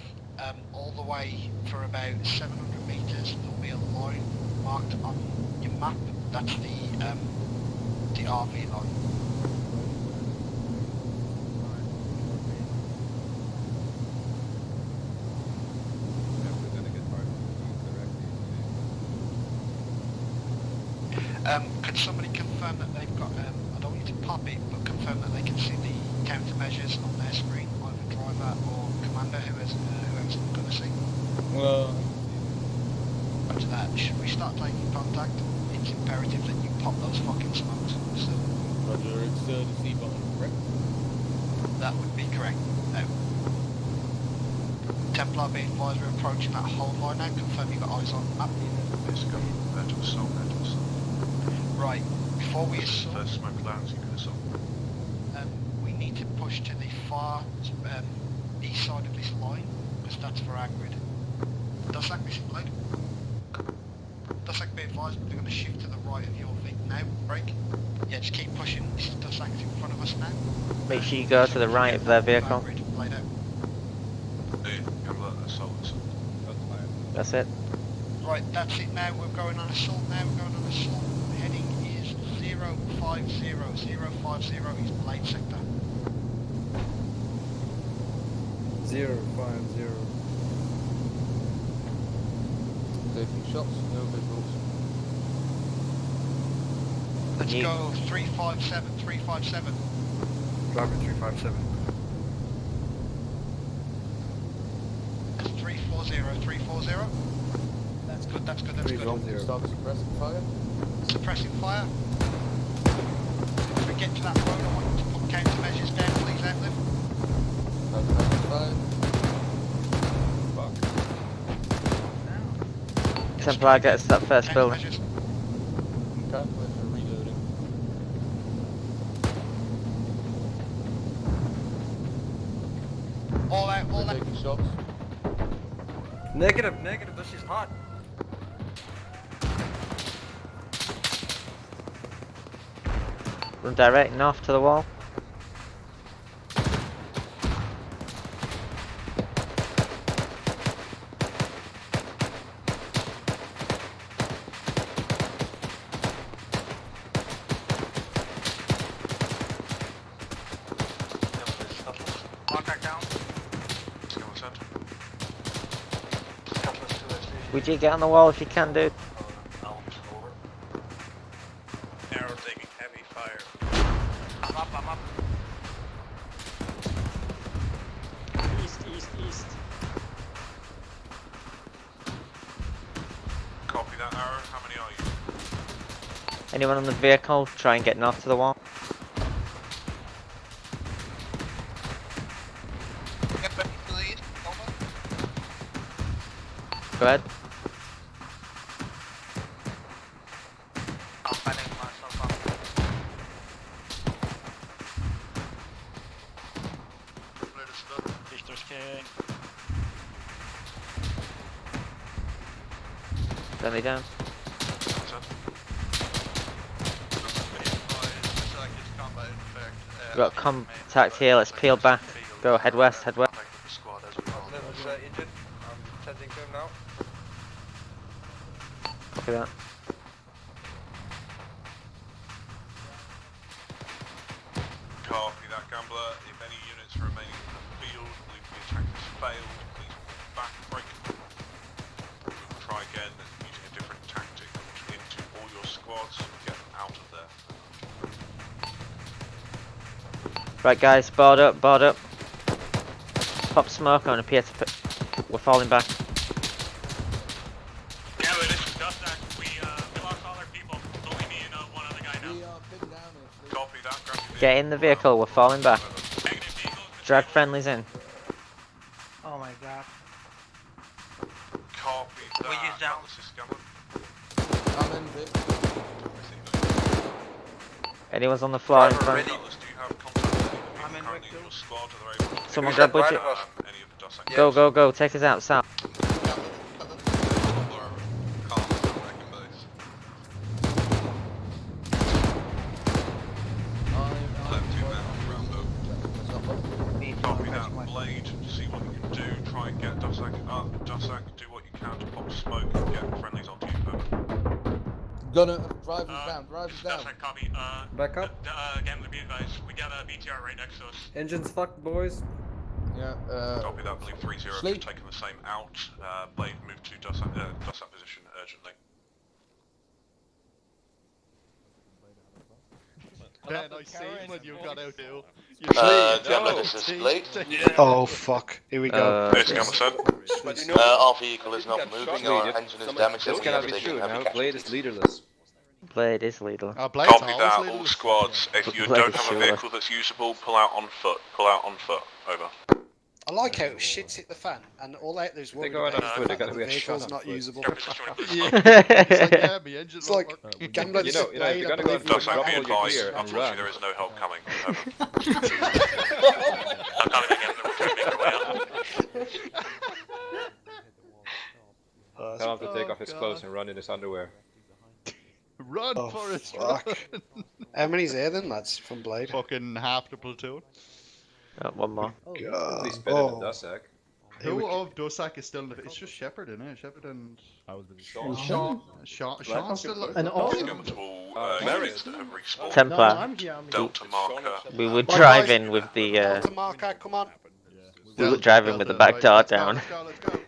all the way for about 700 metres. There'll be a line marked on your map. That's the RV line. Could somebody confirm that they've got, I don't want you to pop it, but confirm that they can see the countermeasures on their screen, either driver or commander, whoever's going to see. Well... After that, should we start taking contact? It's imperative that you pop those fucking smokes. So. Roger, it's the C button, correct? That would be correct. Now, Templar, be advised we're approaching that hold line now. Confirm you got eyes on map. Let's go. To assault, to assault. Right, before we assault... First smoke clouds, you can assault. We need to push to the far east side of this line, because that's for our grid. Does that mission load? Does that be advised they're going to shift to the right of your Vic now? Break. Yeah, just keep pushing. This is Dusak's in front of us now. Make sure you go to the right of their vehicle. Laid out. That's it. Right, that's it now. We're going on assault now. We're going on assault. Heading is 050. 050 is Blade sector. 050. Taking shots, no visuals. Let's go 357, 357. Driver 357. That's 340, 340. That's good, that's good, that's good. Start suppressing fire. Suppressing fire. If we get to that road, I want you to put countermeasures down, please, Outlive. Fuck. Templar, get us to that first building. Calculator reloading. All out, all We're out. taking shots. Negative, negative, this is hot. Run direct north to the wall. Contact down. Would you get on the wall if you can, dude? Arrow taking heavy fire. I'm up, I'm up. East, east, east. Copy that, Arrow. How many are you? Anyone on the vehicle? Try and get north to the wall. Get back to the east. Over. Go ahead. I'm finding myself up. Victor's king. Friendly down. We've got contact here, let's peel back. Go head west, head west. Injured. I'm sending to him now. Copy that. Copy that, Gambler. If any units are remaining in the field, believe the attack has failed, please move back and break. We will try again using a different tactic into all your squads and get them out of there. Right guys, board up, board up. Pop smoke on appear to put... We're falling back. Yeah, but this is Dustak. We lost all our people. It's only me and one other guy now. Copy that, grab your Get in the vehicle, we're falling back. Negative vehicles. Drag friendlies in. Oh my god. Copy that. We use down. This is Gambler. I'm in, Vic. Anyone's on the floor in Driver front? ready. Do you have contact with anyone I'm in currently in Rickville. your squad? Are they able to Someone pick grab budget. any of the Dussak? Go, go, go, take us out, south. Copy that, Blade. See what you can do. Try and get Dussak up. Dussak, do what you can to pop smoke and get friendlies onto you. Over. Gunner, drive us down, drive us down. Dustak, copy. Back up. Gambler, be advised. We got a BTR right next to us. Engines fucked, boys. Yeah, Copy that, believe 3-0 have sleep. taken the same out. Blade, move to Dussak position urgently. Ben, I seen when you got out there. Gambler, this is Blade. Oh fuck, here we go. There's Gambler said. Our vehicle is not moving, our engine is damaged. This cannot be true now. Blade is leaderless. Blade is leader. Blade's Copy always that, leading all us. squads. If you Blade don't is have a sure. vehicle that's usable, pull out on foot. Pull out on foot. Over. I like how shit's hit the fan and all out there's worried go out about on the foot, they fact gotta that be the a vehicle's shot on not foot. usable. Yeah, the engine's It's like Gambler You just know, if played, you're I gonna go believe, for Dussak, be all your advised. gear and Unfortunately, run. there is no help coming. Over. Tell him to take off his clothes and run in his underwear. Run, Oh, Forrest, fuck. run! How many's there then, lads, from Blade? Fucking half the platoon. One more. At least better than Dussak. Who of Dussak is still in the... It's just Shepard, isn't it? Shepard and... Sean. Sean's still... And all. Welcome to all units that have respawned. Templar. I'm here. Delta marker. We would drive in with the Delta marker, come on. we would drive in with the back door down. Let's go.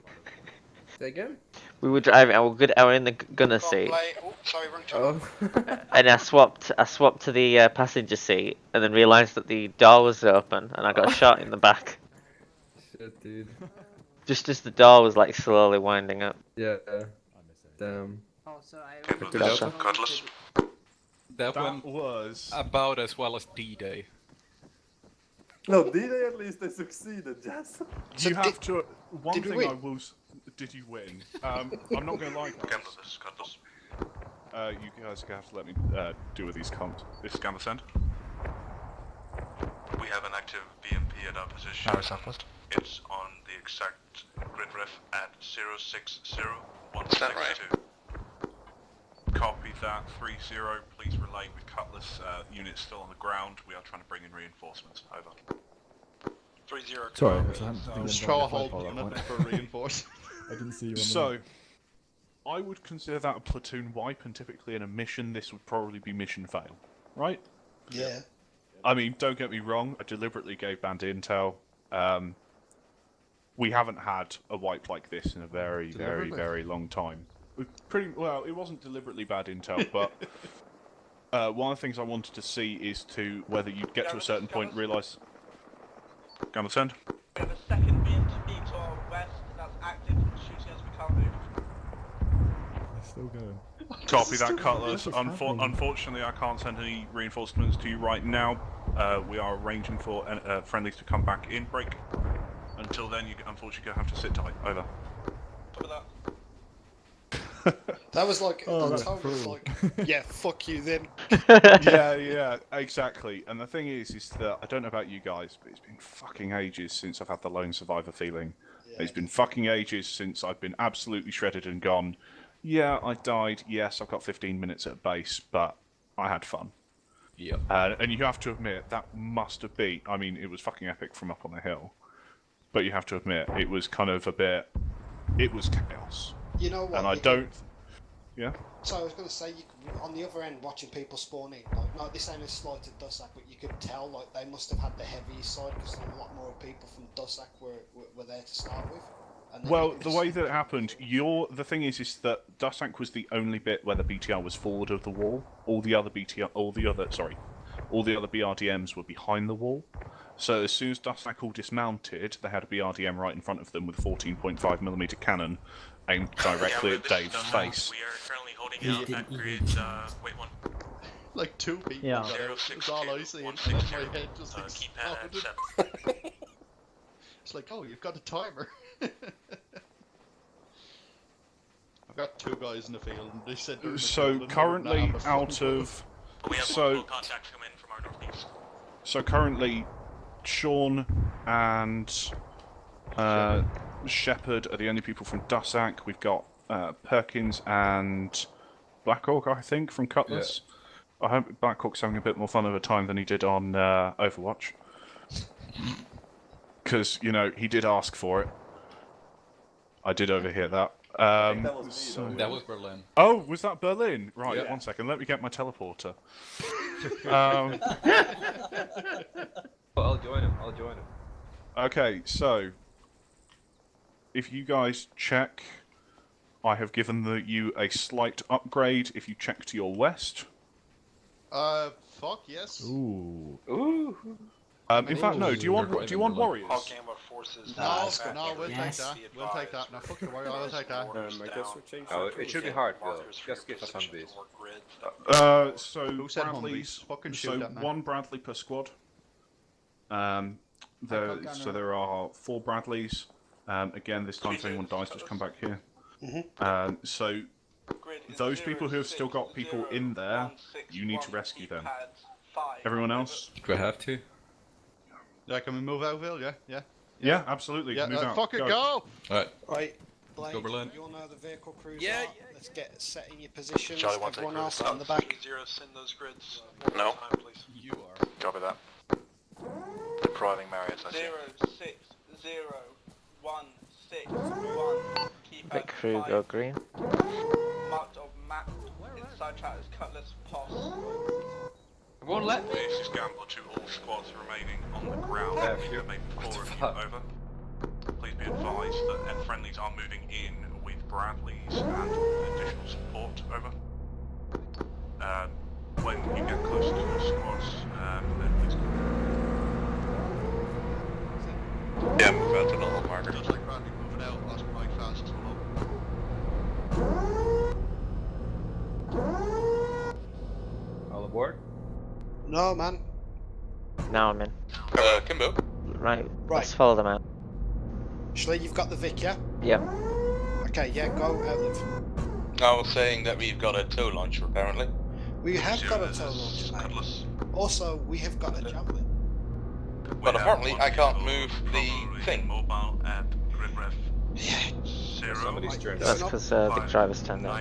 Say again? We were driving. I were in the gunner seat, Blade. Oh, sorry, wrong channel. Oh. and I swapped to the passenger seat, and then realised that the door was open, and I got shot in the back. Shit, dude. Just as the door was like slowly winding up. Yeah. Damn. Also, I Okay, this is Cutlass. That That went was... about as well as D-Day. No, D-Day at least they succeeded, Jess. So You have to... One did we thing win? I will... Did you win? I'm not going to lie, guys. Gambler, this is Cutlass. You guys are gonna have to let me deal with these comms. This is Gamma Send. We have an active BMP at our position. Power southwest. It's on the exact grid ref at 060162. Is that right? Copy that, 3-0. Please relay with Cutlass. Units still on the ground. We are trying to bring in reinforcements. Over. 3-0. Sorry, Just throw a whole unit for reinforce. I didn't see you. So, I would consider that a platoon wipe, and typically in a mission, this would probably be mission fail, right? Yeah. I mean, don't get me wrong. I deliberately gave band intel. We haven't had a wipe like this in a very, very, very long time. Pretty well. It wasn't deliberately bad intel, but one of the things I wanted to see is to whether you'd get to a certain point, realise. Gamma send. We have a second BMP to our west that's active and shooting as we can't move. It's still going. Copy that, Cutlass. Unfortunately, I can't send any reinforcements to you right now. We are arranging for friendlies to come back in break. Until then, you unfortunately have to sit tight. Over. Cover that. That was like, that's the tone was cruel. like, yeah, fuck you then. Yeah, exactly. And the thing is that I don't know about you guys, but it's been fucking ages since I've had the lone survivor feeling. Yeah. It's been fucking ages since I've been absolutely shredded and gone, yeah, I died, yes, I've got 15 minutes at base, but I had fun. Yeah. And you have to admit, that must have been, I mean, it was fucking epic from up on the hill. But you have to admit, it was kind of a bit, it was chaos. You know what? And I don't... Yeah? So I was going to say, on the other end, watching people spawn in, like this ain't a slight to Dussac, but you could tell, like, they must have had the heaviest side, because a lot more people from Dussac were there to start with. And Well, the way that it happened, the thing is that Dussac was the only bit where the BTR was forward of the wall. All the other BRDMs were behind the wall. So as soon as Dussac all dismounted, they had a BRDM right in front of them with a 14.5mm cannon aimed directly at Dave's face. We are currently holding out at grid, wait one. Like 2 people. Yeah. That's all I see. And my head just exploded. It's like, oh, you've got a timer. I've got 2 guys in the field, and they said. So currently, out of We have multiple contacts come in from our northeast. So currently, Sean and Shepard are the only people from Dussac. We've got Perkins and Blackhawk, I think, from Cutlass. Yeah. I hope Blackhawk's having a bit more fun of a time than he did on Overwatch. Because, you know, he did ask for it. I did overhear that. I think that was me, That was Berlin. Oh, was that Berlin? Right, Yeah. 1 second. Let me get my teleporter. I'll join him. Okay, so if you guys check, I have given you a slight upgrade. If you check to your west. Fuck yes. Ooh. In fact, no. Do you want warriors? All Gamma forces. No, we'll Yes. take that. We'll take that. No, fuck the warrior. I'll take that. Oh, it should be hard, Bill. Just give us Humvees. So Who said Bradley's. Humvees? Fucking shoot that, man. 1 Bradley per squad. So there are 4 Bradleys. Again, this time if anyone dies, just come back here. So those people who have still got people in there, you need to rescue them. Everyone else? Do I have to? Yeah, can we move out, Bill? Yeah. Yeah, absolutely. Yeah, Move out. fucking go! Alright. Right, Blade, go Berlin. you'll know the vehicle crews Yeah, are. Let's get set in your positions. Charlie, one take Everyone else grid on the back. 3-0, send those grids. No. Time, please. You are. Copy that. Depriving Marriott, I see. 0-6-0-1-6-1. Keep The at crew 5. go green. Marked of map. Inside trackers, Cutlass, POS. It won't let me. This is Gamble to all squads remaining on the ground. Yeah, We sure. have made 4 of you fuck? over. Please be advised that friendlies are moving in with Bradleys and additional support. Over. When you get closer to your squads, then please go. Yeah, move out to the whole marker. Just like Bradley moving out, Oscar Mike fast as well. All aboard? No, man. Now I'm in. Kimbo. Right, let's follow them out. Actually, you've got the Vic, yeah? Yep. Okay, yeah, go outlive. I was saying that we've got a tow launcher apparently. We have got a tow launcher, mate. Also, we have got a javelin. But apparently I can't move the thing. Mobile at grid ref. Yeah. Somebody's turned That's out. because the driver's turned out.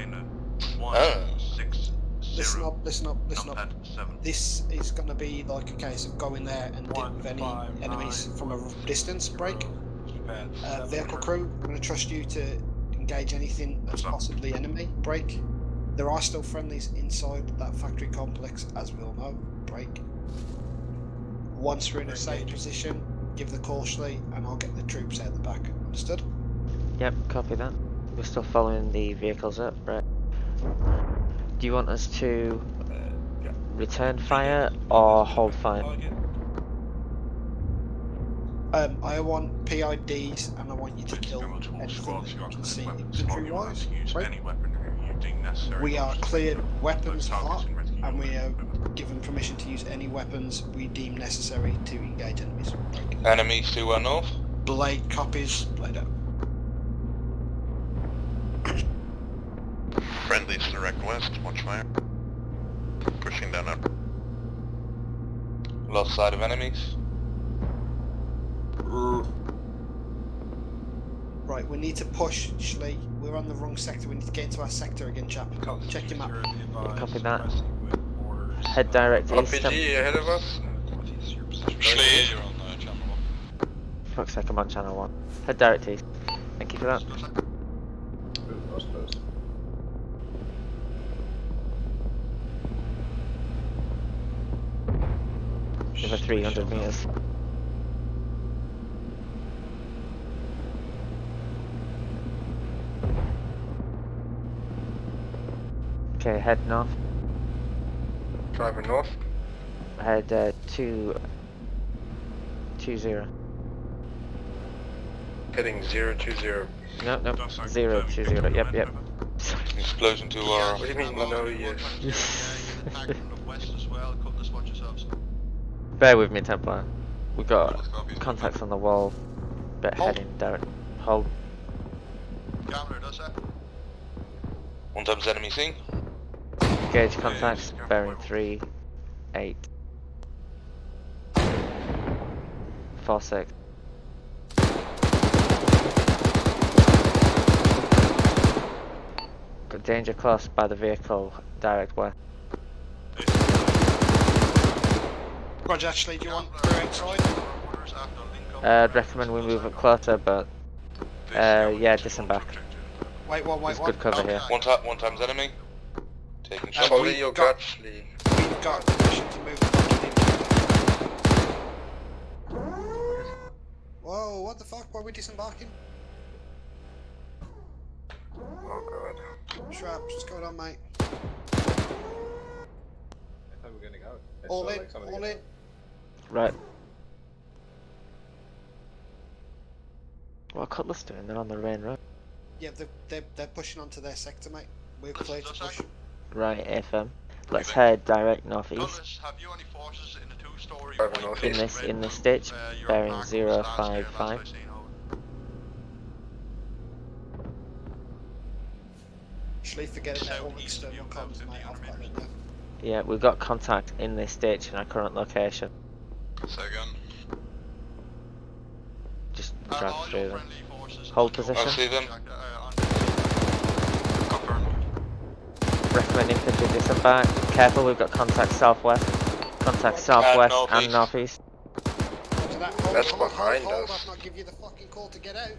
Listen up, listen up, listen up. This is going to be like a case of going there and deal with any enemies from a distance break. Vehicle crew, I'm going to trust you to engage anything that's possibly enemy break. There are still friendlies inside that factory complex, as we all know. Break. Once we're in a safe position, give the call, Schley, and I'll get the troops out the back. Understood? Yep, copy that. We're still following the vehicles up, right? Do you want us to return fire or hold fire? I want PIDs and I want you to kill anything that you can see infantry-wise. Right? We are cleared weapons hot and we are given permission to use any weapons we deem necessary to engage enemies. Right? Enemies to our north. Blade copies, blade out. Friendlies direct west, watch fire. Pushing down up. Lost sight of enemies. Right, we need to push, Schley. We're on the wrong sector. We need to get into our sector again, chap. Check your map. Copy that. Head direct east. RPG ahead of us. Schley, you're on channel 1. Fuck's sake, I'm on channel 1. Head direct east. Thank you for that. Over 300 meters. Okay, head north. Driving north. Head 220. Heading 020. No, 020. Yep, yep. Explosion to our. What do you mean? No, yes. Bear with me, Templar. We've got contacts on the wall. But heading direct. Hold. One times enemy seen. Engage contacts. Bearing 3, 8, 4, 6. Got danger close by the vehicle. Direct west. Roger, actually, do you want crew outside? I'd recommend we move up closer, but yeah, disembark. Wait, There's good cover here. One times enemy. Taking shot. Follow your gut, Schley. We've got permission to move back in. Whoa, what the fuck? Why are we disembarking? Oh god. Shrap, what's going on, mate? I thought we were getting out. All in, all in. Right. What are Cutlass doing? They're on the main road. Yeah, they're pushing onto their sector, mate. We're clear to push. Right, FM. Let's head direct northeast. Have you any forces in the two-story In this ditch, bearing 055. Actually, forget about all external comms, mate. I've got it. Yeah, we've got contact in this ditch in our current location. Second. Just drive through them. Hold position. I see them. Recommend infantry disembark. Careful, we've got contact southwest. Contact southwest and northeast. That's behind us. I've not give you the fucking call to get out.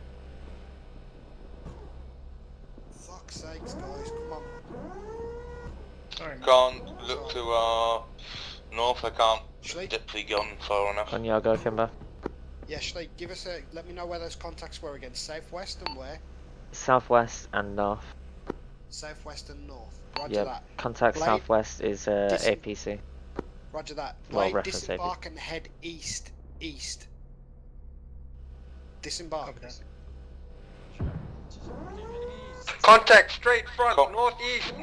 Fuck's sakes, guys, come on. Sorry, Can't look to our north. I can't dip the gun far enough. On your go, Kimber. Yeah, Schley, give us a. Let me know where those contacts were again. Southwest and where? Southwest and north. Southwest and north. Roger Yep. that. Contact Blade, southwest is APC. Roger that. Well, Blade, reference disembark and head east. East. Disembark. Contact straight front, northeast.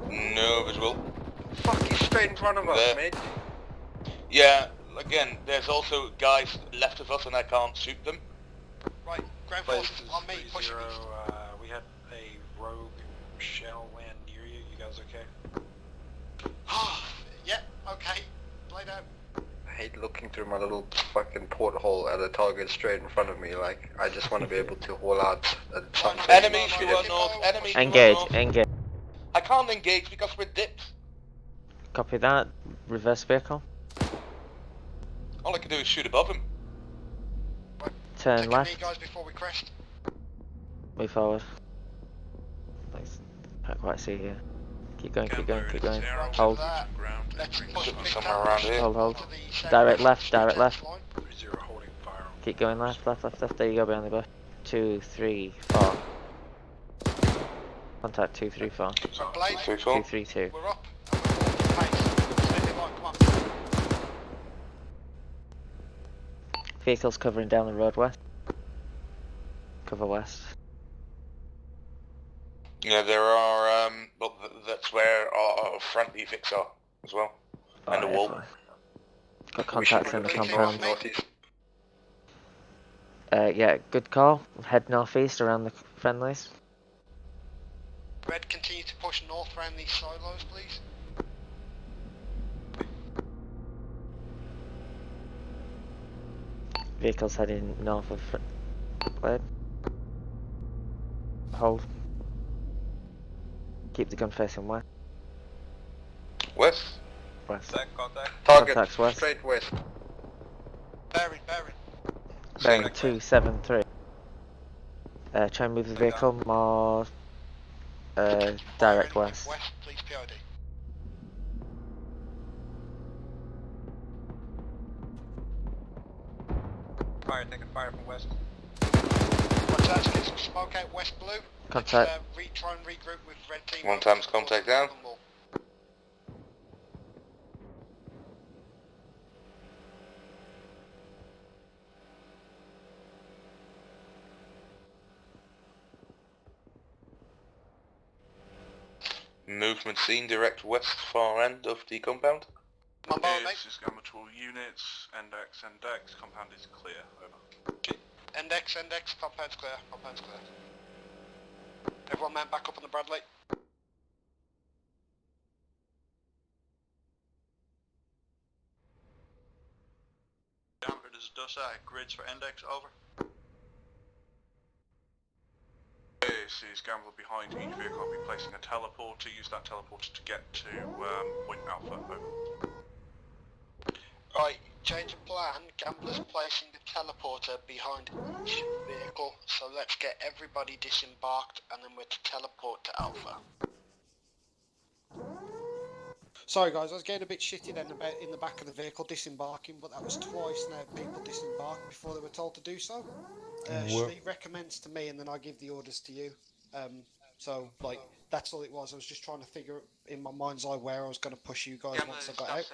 No visual. Fuck, he's straight in front of us, There. mate. Yeah, again, there's also guys left of us and I can't shoot them. Right, ground forces on me, pushing me. We had a rogue shell land near you. You guys okay? Yeah, okay. Laid out. I hate looking through my little fucking porthole at a target straight in front of me. Like, I just want to be able to haul out at something. Enemies to our north, enemies Engage, to our north. engage. I can't engage because we're dipped. Copy that. Reverse vehicle. All I can do is shoot above him. Turn Take left. me, guys, before we crest. Move forward. Thanks. Can't quite see here. Keep going, keep going, keep going. Hold. Somewhere around here. Hold. Direct left, direct left. Keep going left, left, left, left. There you go, behind the bush. 2, 3, 4. Contact 2, 3, 4. 2, 3, 2. We're up. Come on. Vehicles covering down the road west. Cover west. Yeah, there are, well, that's where our front evics are, as well. And a wall. Fine. Got contacts in the compound. Yeah, good call. Head northeast around the friendlies. Red, continue to push north around these silos, please. Vehicles heading north of Blade. Hold. Keep the gun facing west. West? West. Contact. Contacts west. Straight west. Bearing. Bearing 273. Try and move the vehicle more direct west. West, please, PID. Fire, taking fire from west. Watch out, get some smoke out west blue. Contact. Let's, try and regroup with red team. One time's contact down. Movement seen direct west far end of the compound. This is Gamma 12 units, NDEX, compound is clear, over. Index, compound's clear, Everyone man back up on the Bradley. Gamma, this is Dusa, grids for index, over. This is Gamma behind each vehicle. I'll be placing a teleporter. Use that teleporter to get to point Alpha, over. Right, change of plan. Gambler's placing the teleporter behind each vehicle, so let's get everybody disembarked and then we're to teleport to Alpha. Sorry guys, I was getting a bit shitty then about in the back of the vehicle disembarking, but that was twice now people disembarked before they were told to do so. She recommends to me and then I give the orders to you. So, like, that's all it was. I was just trying to figure in my mind's eye where I was going to push you guys once I got out.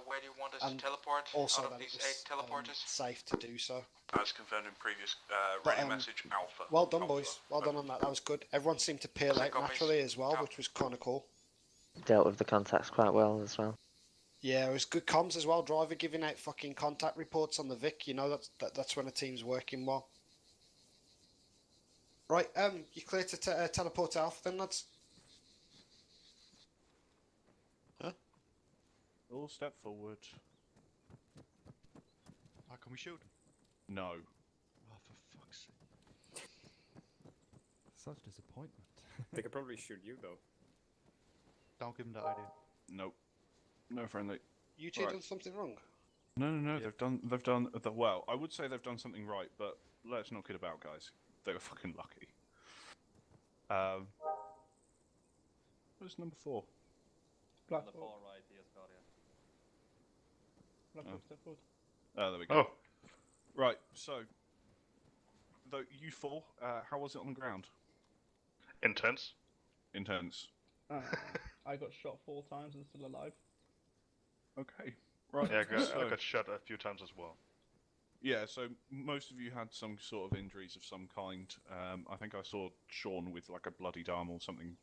Where do you want us to teleport Also out of that these it was 8 teleporters? safe to do so. As confirmed in previous radio message, Alpha. Well done, boys. Well done on that. That was good. Everyone seemed to peel out naturally as well, which was kind of cool. Dealt with the contacts quite well as well. Yeah, it was good comms as well. Driver giving out fucking contact reports on the Vic. You know that's when a team's working well. Right, you clear to teleport to Alpha then, lads? Huh? All step forward. How can we shoot? No. Oh, for fuck's sake. Such disappointment. They could probably shoot you though. Don't give them that idea. Nope. No friendly. You two done something wrong? No. They've done well. I would say they've done something right, but let's not kid about, guys. They were fucking lucky. Where's number 4? Black far right, yes, Guardian. Black step forward. Oh, there we go. Right, so you 4, how was it on the ground? Intense. I got shot 4 times and still alive. Okay. Right. Yeah, so, I got shot a few times as well. Yeah, so most of you had some sort of injuries of some kind. I think I saw Sean with like a bloodied arm or something.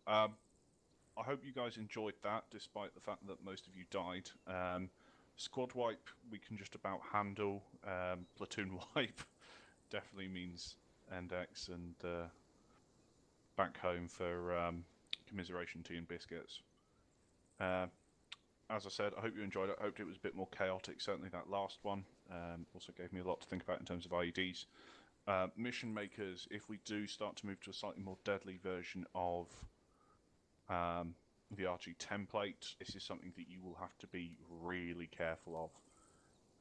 I hope you guys enjoyed that, despite the fact that most of you died. Squad wipe we can just about handle. Platoon wipe definitely means Index and back home for commiseration tea and biscuits. As I said, I hope you enjoyed it. I hoped it was a bit more chaotic. Certainly that last one also gave me a lot to think about in terms of IEDs. Mission makers, if we do start to move to a slightly more deadly version of the RG template, this is something that you will have to be really careful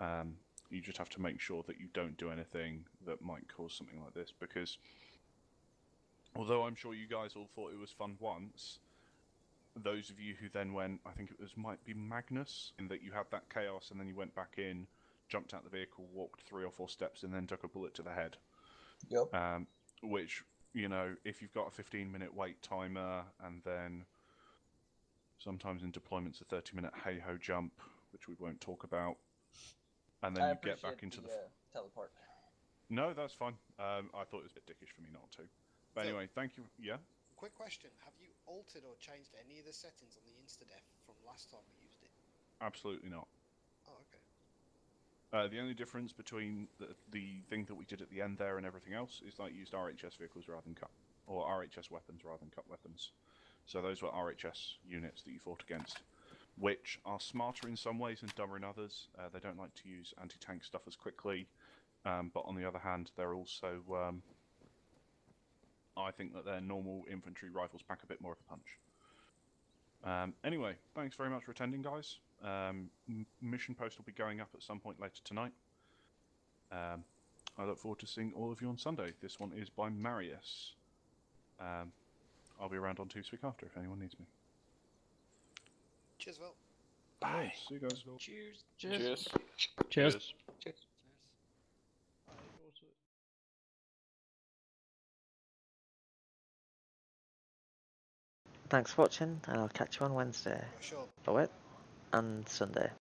of. You just have to make sure that you don't do anything that might cause something like this, because although I'm sure you guys all thought it was fun once, those of you who then went, I think it might be Magnus, in that you had that chaos and then you went back in, jumped out the vehicle, walked 3 or 4 steps, and then took a bullet to the head. Yep. Which, you know, if you've got a 15-minute wait timer, and then sometimes in deployments a 30-minute hey-ho jump, which we won't talk about, and then you get back into the teleport. No, that's fine. I thought it was a bit dickish for me not to. But anyway, thank you. Yeah? Quick question, have you altered or changed any of the settings on the Instadef from last time we used it? Absolutely not. Oh, okay. The only difference between the thing that we did at the end there and everything else is that I used RHS vehicles rather than or RHS weapons rather than cut weapons. So those were RHS units that you fought against, which are smarter in some ways and dumber in others. They don't like to use anti-tank stuff as quickly, but on the other hand, they're also, I think that their normal infantry rifles pack a bit more of a punch. Anyway, thanks very much for attending, guys. Mission post will be going up at some point later tonight. I look forward to seeing all of you on Sunday. This one is by Marius. I'll be around on Tuesday week after if anyone needs me. Cheers, Will. Bye. See you guys. Cheers. Cheers. Cheers. Thanks for watching, and I'll catch you on Wednesday. Sure. Oh wait, and Sunday.